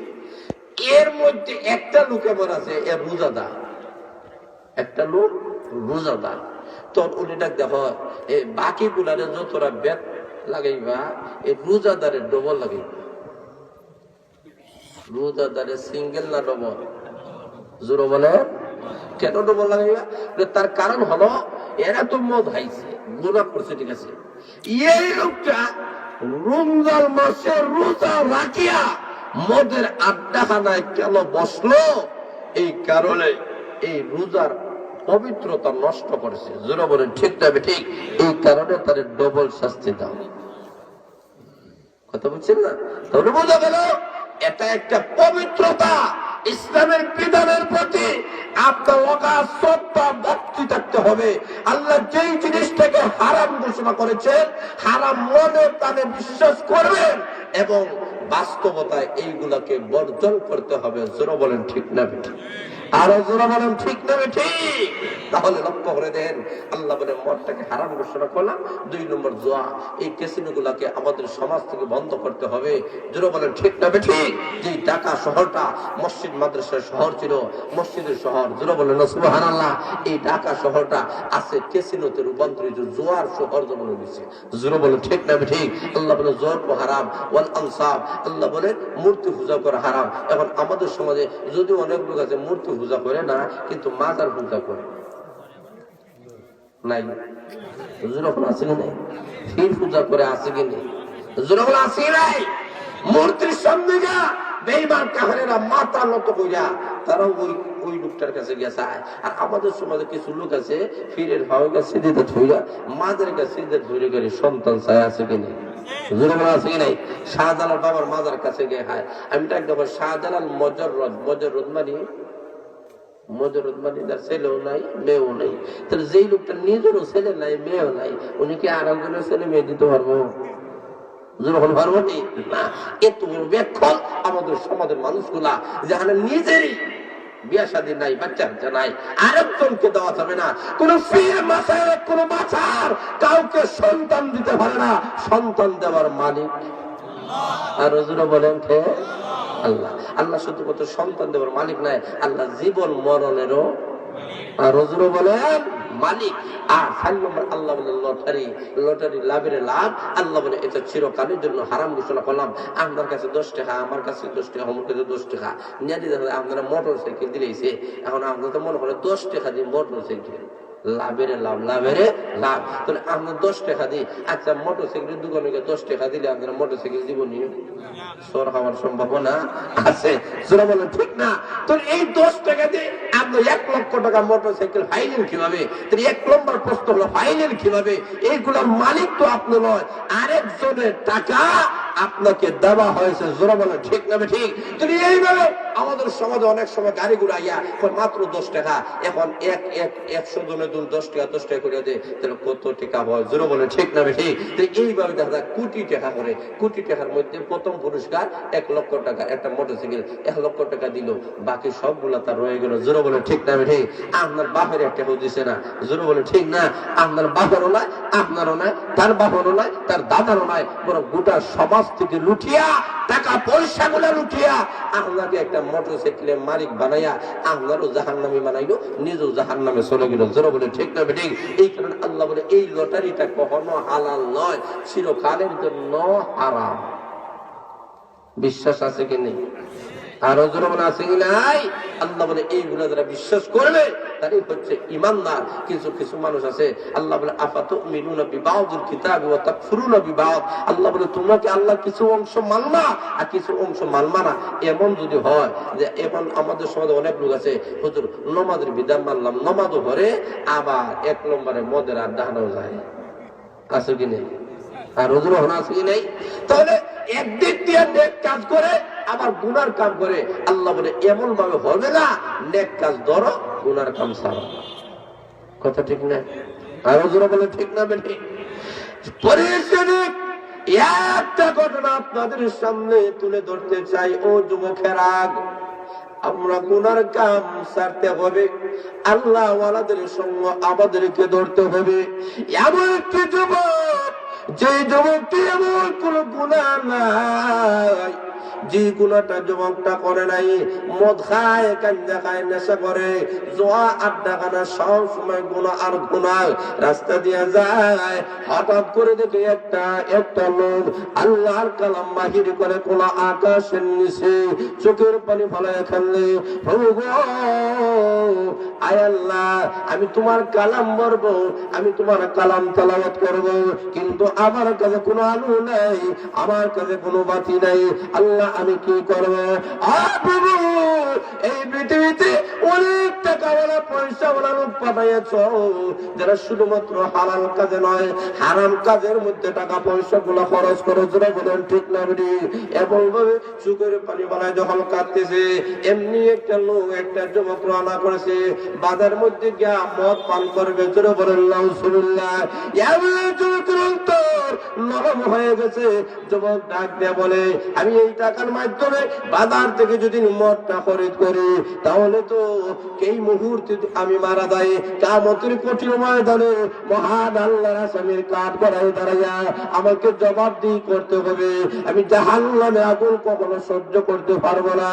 এর মধ্যে একটা লোক এমন আছে, এর রোজাদার, একটা লোক রোজাদার। তখন উনি ডাক দেখো, এই বাকি গুলারে যতটা বেত লাগাইবা, এই রোজাদারের ডবল লাগাইবা। রোজাদারের সিঙ্গেল না ডবল? জোরে বলে। কেন ডবল লাগাইবা? তার কারণ হলো এরা তো মদ হাইছে, গুনাহ করছে, ঠিক আছে। এই লোকটা রমজান মাসে রোজা রাখিয়া মদের আড্ডাখানায় কেন বসলো? এই কারণে এই রোজার পবিত্রতা নষ্ট করেছে। যারা বলেন ঠিক না ঠিক, এই কারণে তার ডবল শাস্তি দাও। কথা বুঝছেন না? তাহলে বোঝা গেল এটা একটা পবিত্রতা। ইসলামের বিধানের প্রতি আপনার অগাধ শ্রদ্ধা ভক্তি থাকতে হবে। আল্লাহ যেই জিনিসটাকে হারাম ঘোষণা করেছেন, হারাম মনে প্রাণে বিশ্বাস করবেন এবং বাস্তবতায় এইগুলাকে বর্জন করতে হবে। জোরে বলেন ঠিক না ঠিক? আরো জোরে বলেন ঠিক না ঠিক? তাহলে লক্ষ্য করে দেন, আল্লাহ বলে মদটাকে হারাম ঘোষণা করলাম। 2 নম্বর জুয়া, এই ক্যাসিনো গুলাকে আমাদের সমাজ থেকে বন্ধ করতে হবে। জোরে বলেন ঠিক না ঠিক? যে ঢাকা শহরটা মসজিদ মাদ্রাসার শহর ছিল, মসজিদের শহর, জোরে বলেন সুবহানাল্লাহ। এই ঢাকা শহরটা আছে ক্যাসিনোতে রূপান্তরিত, জুয়ার শহর যেমন হয়েছে। জোরে বলেন ঠিক না ঠিক? আল্লাহ বলে জোর হারাম, ওয়াল আনসাব, আল্লাহ বলে মূর্তি পূজা করা হারাম। এখন আমাদের সমাজে যদিও অনেক লোক আছে মূর্তি পূজা করে না, কিন্তু মাজার পূজা করে নাই। যখন আছে কি নাই? ফির পূজা করে আছে কি নেই? যখন আছে নাই, মূর্তির সামনে যা বেঈমান কাফেরেরা মাথা নত কইরা তারা ওই লোকটার কাছে গিয়ে চায়। আর আমাদের সমাজে কিছু লোক আছে ফিরের ভাবে কাছে দিতে ধইরা, মাদের কাছে দিতে ধরে করে সন্তান চায় আছে কি নেই? যখন আছে কি নাই? শাহজালাল বাবার মাজার কাছে গিয়ে খায়। আমি তো একদম শাহজালাল মজররদ মানে মজরুদ মানে তার ছেলেও নাই মেয়েও নাই। তাহলে যেই লোকটা নিজেরও ছেলে নাই মেয়েও নাই, উনি কি আর একজনের ছেলে মেয়ে দিতে পারবো? যখন পারবো না। এত বড় ব্যাখ্যা আমাদের সমাজের মানুষগুলা, যেখানে নিজেরই বিয়া শাদী নাই, বাচ্চা বাচ্চা নাই, আরেকজনকে দেওয়া যাবে না। কোন ফির মাসায় কোন বাচ্চার কাউকে সন্তান দিতে পারে না। সন্তান দেওয়ার মালিক আর রজুরা বলেন কে? আল্লাহ। আল্লাহ শুধুমাত্র সন্তান দেওয়ার মালিক নাই, আল্লাহ জীবন মরণেরও আর রজুরা বলেন মালিক। আর 4 নম্বর আল্লাহ বলেন লটারি লাভের লাভ। আল্লাহ বলে এটা চিরকালের জন্য হারাম ঘোষণা করলাম। আপনার কাছে 10 টাকা, আমার কাছে 10 টাকা, আমার কাছে 10 টাকা নিয়ে দিতে হবে। আপনারা মোটর সাইকেল দিলেছে, এখন আপনারা তো মনে করে 10 টাকা দিয়ে মোটর সাইকেল লাভের লাভ, লাভের লাভ। তাহলে আপনার 10 টাকা দিই, আচ্ছা মোটর সাইকেলের দোকানে 10 টাকা দিলে আপনারা মোটর সাইকেল দিব নি? সর হওয়ার সম্ভাবনা আছে। সেটা বলেন ঠিক না? তো এই 10 টাকা দিয়ে আপনি 1 লক্ষ টাকা মোটর সাইকেল পাইলেন কিভাবে? 1 নম্বর প্রশ্ন হলো পাইলেন কিভাবে? এইগুলোর মালিক তো আপনি নয়, আরেকজনের টাকা আপনাকে দেওয়া হয়েছে। জোরা বলেন ঠিক না ঠিক? যদি এইভাবে আমাদের সমাজে অনেক সময় গাড়ি ঘুরাইয়া মাত্র 10 টাকা, এখন 100 জনের 10 টাকা 10 টাকা করে দেয়, তাহলে কত টাকা হয়? জোরা বলেন ঠিক না ঠিক? এইভাবে দেখা যায় কোটি টাকা করে। কোটি টাকার মধ্যে প্রথম পুরস্কার 1 লক্ষ টাকা, একটা মোটরসাইকেল 1 লক্ষ টাকা দিল, বাকি সবগুলা তার রয়ে গেল। জোরা বলেন ঠিক না ঠিক? আপনার বাপের একটা দিছে না। জোরা বলেন ঠিক না? আপনার বাপেরও নয়, আপনারও নয়, তার বাপেরও নয়, তার দাদারও নয়, বরং গোটা সমাজ থেকে লুটিয়া টাকা পয়সা গুলা লুটিয়া আপনাকে একটা মোটরসাইকেলের মালিক বানাইয়া আপনারও জাহান্নামী বানাইলো, নিজেও জাহান্নামে চলে গেল। জোরা বলে ঠিক না ঠিক? এই কারণে আল্লাহ বলে এই লটারিটা কখনো হালাল নয়, চিরকালের জন্য হারাম। বিশ্বাস আছে কি নেই? আর জোরে আছে কি নাই? আল্লাহ বলে এইগুলা যারা বিশ্বাস করবে তারই হচ্ছে ইমানদার। কিছু কিছু মানুষ আছে, আল্লাহ বলে আফাতুমিনুনা বিবাউযিল কিতাবি ওয়া তাকফুরুনা বিবাউয। আল্লাহ বলে তোমরা কি আল্লাহ কিছু অংশ মানবা আর কিছু অংশ মানবা না? এমন যদি হয় যে, এমন আমাদের সমাজে অনেক লোক আছে, হুজুর নামাজের বিধান মানলাম, নামাজও পড়ে, আবার 1 নম্বরে মদের আড্ডা হানাও যায়। আছে কি নেই? আর হুজুর হনা আছে কি নেই? তাহলে একদিক দিয়ে নেক কাজ করে আবার গুনার কাম করে। আল্লাহ বলে এমন ভাবে হবে না, নেক কাজ ধরো, গুনার কাম ছাড়ো। কথা ঠিক না? আর হুজুর বলে ঠিক না বেঠিক? পরিশেষে একটা ঘটনা আপনাদের সামনে তুলে ধরতে চাই। ও যুবকেরা, আমরা গুনার কাম ছাড়তে হবে, আল্লাহ ওয়ালাদের সঙ্গ আমাদেরকে ধরতে হবে। এমন একটি যুবক, যে যুবকটি এমন কোন গুনাহ নাই, যে গুণাটা যুবকটা করে নাই, মদ খায়, গাঁজা খায়, নেশা করে, জোয়া আড্ডা খানা, সব সময় গুনাহ আর গুনাহ, রাস্তা দিয়ে যায়, হঠাৎ করে দেখে একটা লোক আল্লাহর কালাম বাহির করে খোলা আকাশের নিচে চোখের পানি ফলায় খানলে, প্রভু গো, আয় আল্লাহ, আমি তোমার কালাম পড়বো, আমি তোমার কালাম তেলাওয়াত করব, কিন্তু আমার কাছে কোনো আলো নাই, আমার কাছে কোনো বাতি নাই, আল্লাহ আমি কি করব? প্রভু, এই পৃথিবীতে অনেক টাকাওয়ালা পয়সাওয়ালা লোক পাঠাইয়াছ, যারা শুধুমাত্র হালাল কাজে নয়, হারাম কাজের মধ্যে টাকা পয়সা গুলা খরচ করে, যারা বলেন ঠিক না বেটি? এমন ভাবে চোখের পানি বানায় যখন কাঁদতেছে, এমনি একটা লোক একটা যুবক রওনা করেছে বাজার মধ্যে গিয়া মদ পান করবে, জোরে বলেন নাউজুবিল্লাহ। নরম হয়ে গেছে, যুবক ডাক দিয়ে বলে, আমি এই টাকার মাধ্যমে বাজার থেকে যদি মদটা খরিদ করি, তাহলে তো এই মুহূর্তে আমি মারা যাই, কিয়ামতের কঠিন ময়দানে মহান আল্লাহর আসামির কাঠ করায় দাঁড়াইয়া আমাকে জবাবদিহি করতে হবে, আমি জাহান্নামে আগুন কখনো সহ্য করতে পারবো না।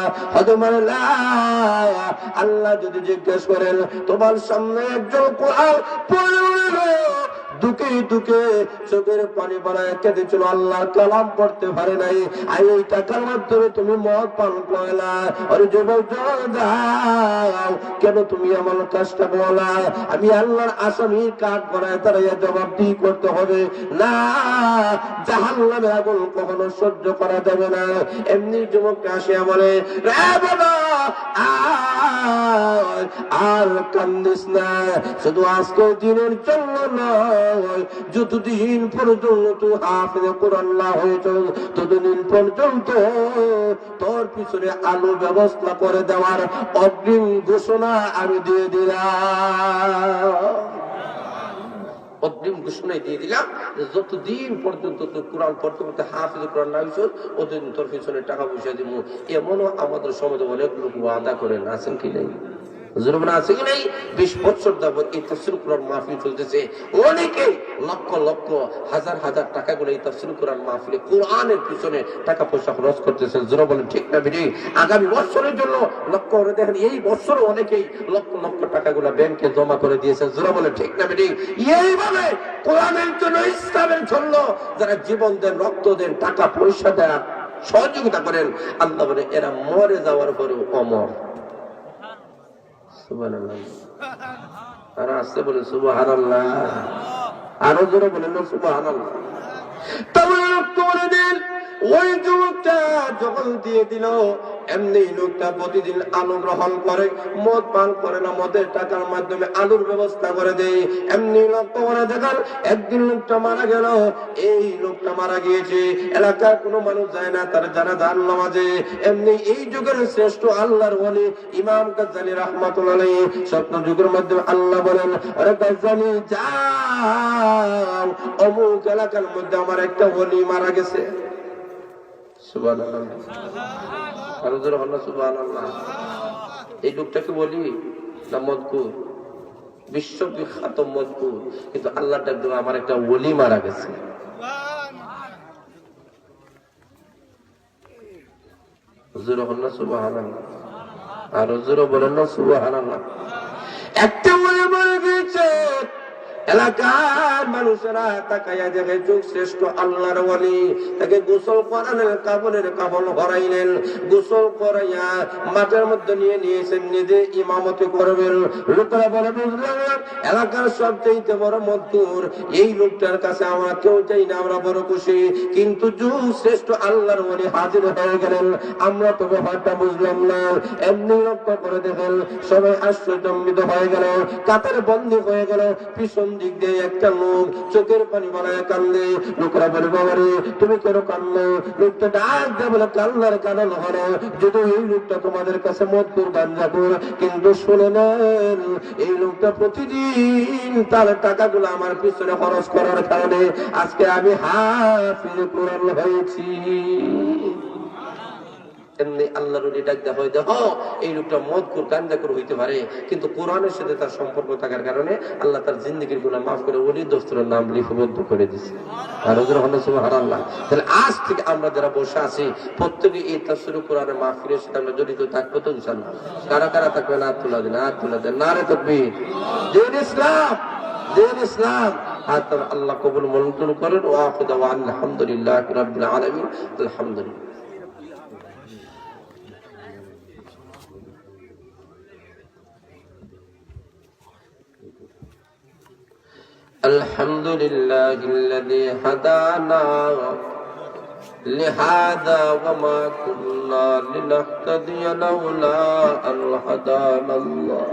আল্লাহ যদি জিজ্ঞেস করেন, তোমার সামনে একজন কোরআন পড়ে দুকে দুকে চোখের পানি বানায় কেঁদেছিল, আল্লাহর কালাম পড়তে পারে নাই, আর এই টাকার মাধ্যমে তুমি মদ পান করলা, আরে যুবক যাও, কেন তুমি আমার কাজটা বলা? আমি আল্লাহর আসামির কাঠ বানায় দাঁড়াইয়া জবাবদিহি করতে হবে না, জাহান্নামে আগুন কখনো সহ্য করা যাবে না। এমনি যুবকটা আসিয়া বলে, রে বাবা, আর কান্দিস না, শুধু আজকে দিনের জন্য নয়, যতদিন পর্যন্ত তুই হাফেজে কোরআন না হয়েছ, ততদিন পর্যন্ত তোর পিছনে আলো ব্যবস্থা করে দেওয়ার অগ্রিম ঘোষণা আমি দিয়ে দিলাম। অগ্রিম ঘোষণায় দিয়ে দিলাম, যতদিন পর্যন্ত তোর কোরআন পড়তে পড়তে হাফেজ কোরআন না হয়েছ, অতদিন তোর পিছনে টাকা পয়সা দিব। এমনও আমাদের সমাজে অনেক লোক ওয়াদা করেন, আছেন কি নেই? আছে কি নেই? 20 বছর যাবত এই তাফসীর কোরআন মাহফিল চলতেছে, অনেকে লক্ষ লক্ষ হাজার হাজার টাকা করে এই তাফসীর কোরআন মাহফিলে কোরআনের পিছনে টাকা পয়সা খরচ করতেছে, জোরে বলেন ঠিক না বেটি? আগামী বছরের জন্য লক্ষ্য করে দেখেন, এই বছর অনেকেই লক্ষ লক্ষ টাকাগুলো ব্যাংকে জমা করে দিয়েছে, জোরে বলেন ঠিক না বেটি? এইভাবে কোরআনের জন্য, ইসলামের জন্য যারা জীবন দেন, রক্ত দেন, টাকা পয়সা দেন, সহযোগিতা করেন, আল্লাহ বলে এরা মরে যাওয়ার পরেও অমর। সুবহানাল্লাহ। আর আসতে বলে সুবহানাল্লাহ, আরো জোরে বলেন সুবহানাল্লাহ। তাহলে করে দিন, ওই যুবকটা যখন দিয়ে দিল, এমনি লোকটা প্রতিদিন আলু গ্রহণ করে, মদ পান করে না, মদের টাকার মাধ্যমে আলুর ব্যবস্থা করে দেয়। এমনি লক্ষ্য করে দেখার, একদিন লোকটা মারা গেল, এই লোকটা মারা গিয়েছে, এলাকার কোনো মানুষ যায় না তার জানাজার নামাজে। এমনি এই যুগের শ্রেষ্ঠ আল্লাহর ওলি ইমাম গাজ্জালী রাহমাতুল্লাহ আলাইহি স্বপ্ন যুগের মাধ্যমে আল্লাহ বলেন, আরে গাজ্জালী যাও, অমুক এলাকার মধ্যে আমার একটা ওলি মারা গেছে। সুবহানাল্লাহ, আরো জোরে বলুন সুবহানাল্লাহ। এই লোকটাকে বলি না মজকুর, বিশ্ববিখ্যাত মজকুর, কিন্তু আল্লাহ ডাকবে আমার একটা ওলি মারা গেছে। জোরে বলুন সুবহানাল্লাহ, আরো জোরে বলুন সুবহানাল্লাহ। একটা ওলি মারা গেছে, এলাকার মানুষেরা তাকাইয়া দেখে যুগ শ্রেষ্ঠ আল্লাহর ওলি, তাকে গোসল করালেন, কাপড়ের কাপড় ভরাইলেন, গোসল করাইয়া মাঠের মধ্যে নিয়ে নিয়েছেন, নিজে ইমামতি করবেন। লোকেরা বলে, বুঝলাম এলাকার সবচেয়ে বড় মজদুর এই লোকটার কাছে আমরা কেউ চাই না, আমরা বড় খুশি, কিন্তু যুগ শ্রেষ্ঠ আল্লাহর ওলি হাজির হয়ে গেলেন, আমরা তো ব্যাপারটা বুঝলাম না। এমনি লক্ষ্য করে দেখেন, সবাই আশ্চর্যজনিত হয়ে গেল, কাতার বন্দী হয়ে গেল, পিছন দিক দিয়ে একটা লোক চোখের পানি বানায় কান্দে। লোকরা বলে, বাবারে তুমি কেন কান্দো? লোকটা ডাক দিয়ে বলে, কান্নার কারণ হলো যদি এই লোকটা তোমাদের কাছে মদপুর গাঞ্জাপুর, কিন্তু শুনে নেন এই লোকটা প্রতিদিন তার টাকাগুলো আমার পিছনে খরচ করার কারণে আজকে আমি হাফেজ কোরআন হয়েছি। এমনি আল্লাহর ওলি ডাক দেওয়া হয়, দেখো এই লোকটা মদখোর গাঁজাখোর হইতে পারে, কিন্তু কোরআনের সাথে তার সম্পর্ক থাকার কারণে আল্লাহ তার জিন্দেগির গুনাহ মাফ করে ওলি দস্তরের নাম লিপিবদ্ধ করে দিয়েছে। আর সুবহানাল্লাহ। তাহলে আজ থেকে আমরা যারা বসে আছি প্রত্যেকে এই তাফসীরুল কোরআনের মাহফিলের সাথে আমরা জড়িত থাকবো তো ইনশাআল্লাহ। কারা কারা থাকবে না তুলা দিন, হাত তুলা দেন, নারে তাকবীর, দিন ইসলাম, দিন ইসলাম। হাত আল্লাহ কবুল মঞ্জুর করেন। ওয়া আখিরু আলহামদুলিল্লাহি রাব্বিল আলামিন। আলহামদুলিল্লাহ। الحمد لله الذي هدانا لهذا وما كنا لنهتدي لولا أن هدانا الله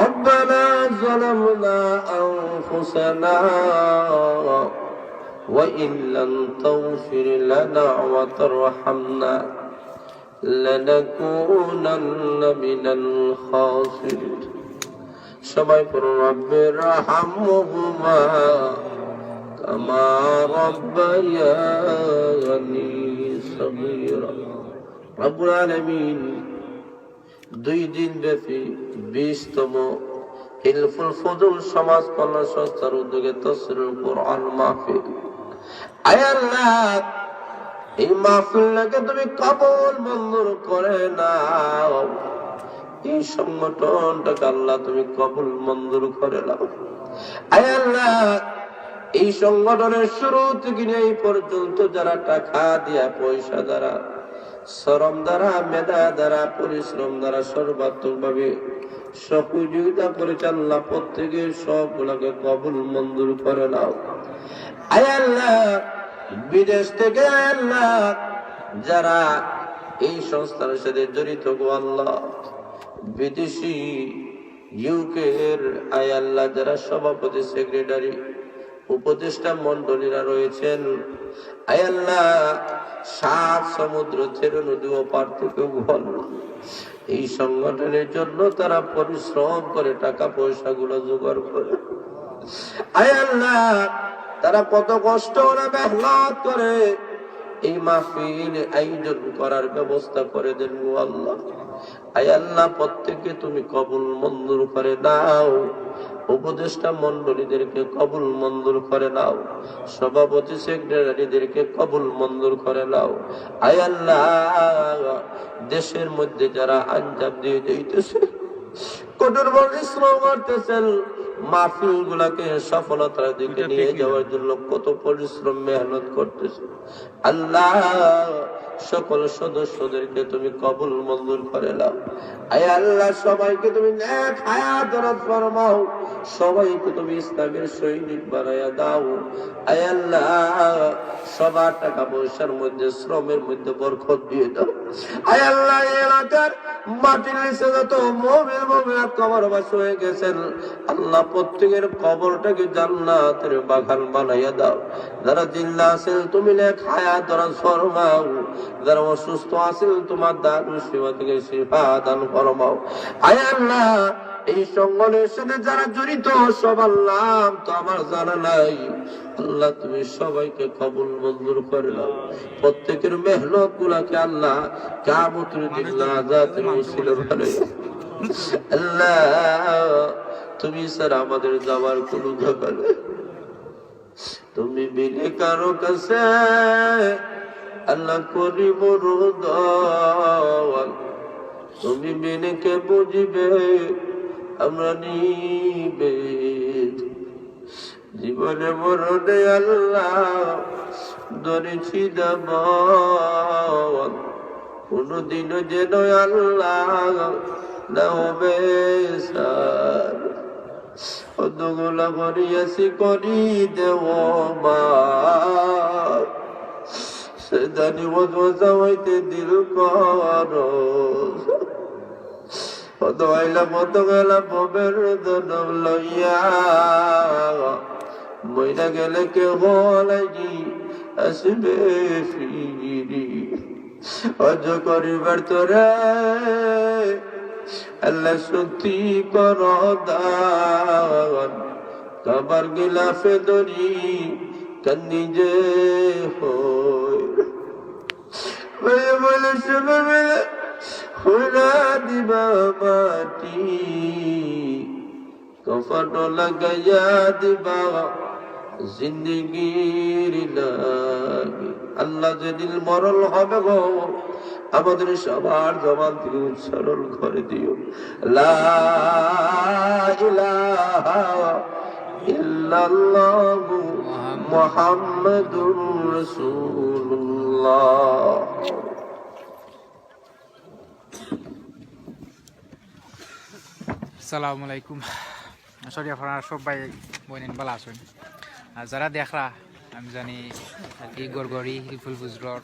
ربنا ظلمنا أنفسنا وإن لم تغفر لنا وترحمنا لنكونن من الخاسرين সবাই পড়ুন রব্বির রাহমহুমা কামা রাব্বায়ানি সগীরা। রব্বুল আলামিন 2 দিন ব্যাপী 20তম হিলফুল ফুজুল সমাজ কল্যাণ সংস্থার উদ্যোগে তাফসীরুল কোরআন মাহফিল, আয় আল্লাহ এই মাহফিলটাকে তুমি কবুল মঞ্জুর করে নাও। এই সংগঠনটাকে আল্লাহ তুমি কবুল মঞ্জুর করে নাও। আয় আল্লাহ এই সংগঠনের শুরু থেকে এই পর্যন্ত যারা টাকা দিয়া, পয়সা দ্বারা, শ্রম দ্বারা, মেধা দ্বারা, পরিশ্রম দ্বারা সর্বাত্মকভাবে সহযোগিতা করেছে আল্লাহ প্রত্যেকের সবগুলোকে কবুল মঞ্জুর করে নাও। আয় আল্লাহ বিদেশ থেকে আয় আল্লাহ যারা এই সংস্থার সাথে জড়িত গো আল্লাহ, বিদেশি ইউকের আয় আল্লাহ যারা সভাপতি, সেক্রেটারি, উপদেষ্টা মন্ডলীরা রয়েছেন, আয় আল্লাহ 7 সমুদ্র ছেড়ে নদী ও পার থেকে এই সংগঠনের জন্য তারা পরিশ্রম করে টাকা পয়সা গুলো জোগাড় করে, আয় আল্লাহ তারা কত কষ্ট ওরা মেহনত করে এই মাহফিল আয়োজন করার ব্যবস্থা করে দেন গো আল্লাহ। আয় আল্লাহ প্রত্যেককে তুমি কবুল মঞ্জুর করে নাও। উপদেষ্টা মন্ডলীদেরকে কবুল মঞ্জুর করে নাও, সভাপতি সেক্রেটারিদেরকে কবুল মঞ্জুর করে নাও। আয় আল্লাহ দেশের মধ্যে যারা আঞ্জাম দিয়ে দিতেছে, কঠোর পরিশ্রম করতেছেন মাহফিল গুলাকে সফলতার দিকে নিয়ে যাওয়ার জন্য কত পরিশ্রম মেহনত করতেছে, আল্লাহ সকল সদস্যদেরকে তুমি কবুল মঞ্জুর করে নাও। আয় আল্লাহ সবাইকে তুমি নেক হায়াত দান ফরমাও, সবাইকে তুমি ইসলামের সৈনিক বানায়া দাও। আয় আল্লাহ সবার টাকা পয়সার মধ্যে, শ্রমের মধ্যে বরকত দিয়ে দাও। আয় আল্লাহ এলাকার মাটির নিচে যত মুমিন কবরবাসী হয়ে গেছেন আল্লাহ প্রত্যেকের কবরটাকে জান্নাতের বাগান বানাইয়া দাও। যারা জিন্দা আছেন তুমি নেক হায়াত দান ফরমাও, যারা অসুস্থ আছেন তোমার দারুল শিফা থেকে শিফা দান ফরমাও। আয় আল্লাহ এই সংগঠনের সাথে যারা জড়িত সবার নাম তো আমার জানা নাই, আল্লাহ তুমি সবাইকে কবুল মঞ্জুর করে নাও। প্রত্যেকের মেহনত গুলাকে আল্লাহ কিয়ামতের দিন নাজাতের ওসিলা বানাইয়া আল্লাহ তুমি ছাড়া আমাদের যাওয়ার কোনো জায়গা নেই। তুমি বিনে কারো কাছে আল্লাহ করিব রুদাওয়ান, তুমি বিনে কে বুঝিবে আমরা নিবে জীবনে মরণে আল্লাহ ধরেছি দামান, কোনদিনও যেন আল্লাহ না হবে সার। কতগুলা করিয়াছি করি দেব মা, সে জানি মজা হইতে দিল কর দোয়াইলা মতো গেলা ববের দনম লইয়া, মইনা গেলে কে হলাইনি আসবে ফিরি। অজ করিবার তোরে আল্লাহ শক্তি কর দান, কাবার গিলাফে দরি কান্দি যে হয় ওই বলে সবাই মিলে হুরা দিবা মাটি কফন লাগাইয়া দিবা জিন্দেগির লাগি। আল্লাহ যেদিন মরণ হবে গো আমাদের সবার জবান থেকে উচ্চারণ করে দিও লা ইলাহা ইল্লাল্লাহু মুহাম্মাদুর রাসূলুল্লাহ। আসসালামু আলাইকুম। আসলে আপনারা সবাই বইনেন ভালো আছেন। আর যারা দেখরা আমি জানি এই গড়গড়ি হিলফুল বুজরর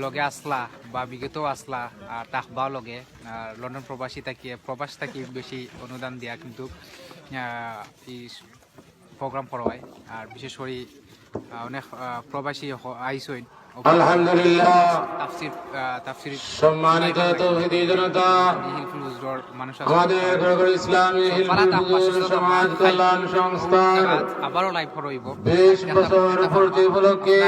লগে আসলা বা বিগতও আসলা আর তাকবাও লগে আর লন্ডন প্রবাস থাকি বেশি অনুদান দিয়া কিন্তু এই প্রোগ্রাম করা হয়। আর বিশেষ করে অনেক প্রবাসী আইসইন আলহামদুলিল্লাহ। তাফসির সম্মানিত তৌহিদি জনতা, হিলফুল বুজরর মানুষ আমাদের গড়গড় ইসলামী হিলফুল বুজুর্গ সমাজ কল্যাণ সংস্থার আবারও লাইভ হইব 20 বছর পূর্তি উপলক্ষে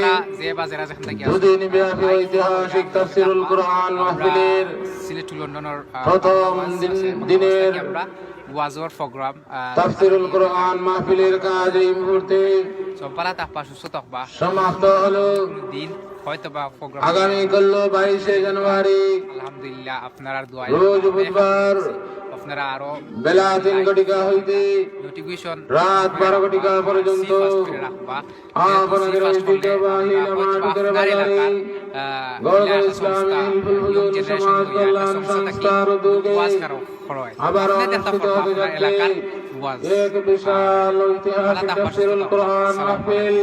দুদিন ব্যাপী ঐতিহাসিক তাফসিরুল কুরআন মাহফিলের সিলেট টু লন্ডনের প্রথম দিনের ওয়াজর প্রোগ্রাম তাফসিরুল কুরআন মাহফিলের কাজ এই মুহূর্তে সবারা তাপা সুস্থ থাকবা সমাপ্ত হলো। দিন হয়তোবা প্রোগ্রাম আগামী কাল 22 জানুয়ারি আলহামদুলিল্লাহ আপনার দোয়ায় রোজ বুধবার আপনারা আরো বেলা 3 ঘটিকা হইতে নোটিফিকেশন রাত 12 ঘটিকা পর্যন্ত রাখবা আপনাদের ঐতিহ্যবাহী নামাজ ভিতরে বাজারে গড়গড় ইসলামী হিলফুল বুজুর্গ সমাজ কল্যাণ সংস্থার উদ্যোগে আবার অনুষ্ঠিত হতে যাচ্ছে এক বিশাল ঐতিহাসিক তাফসিরুল কুরআন মাহফিল।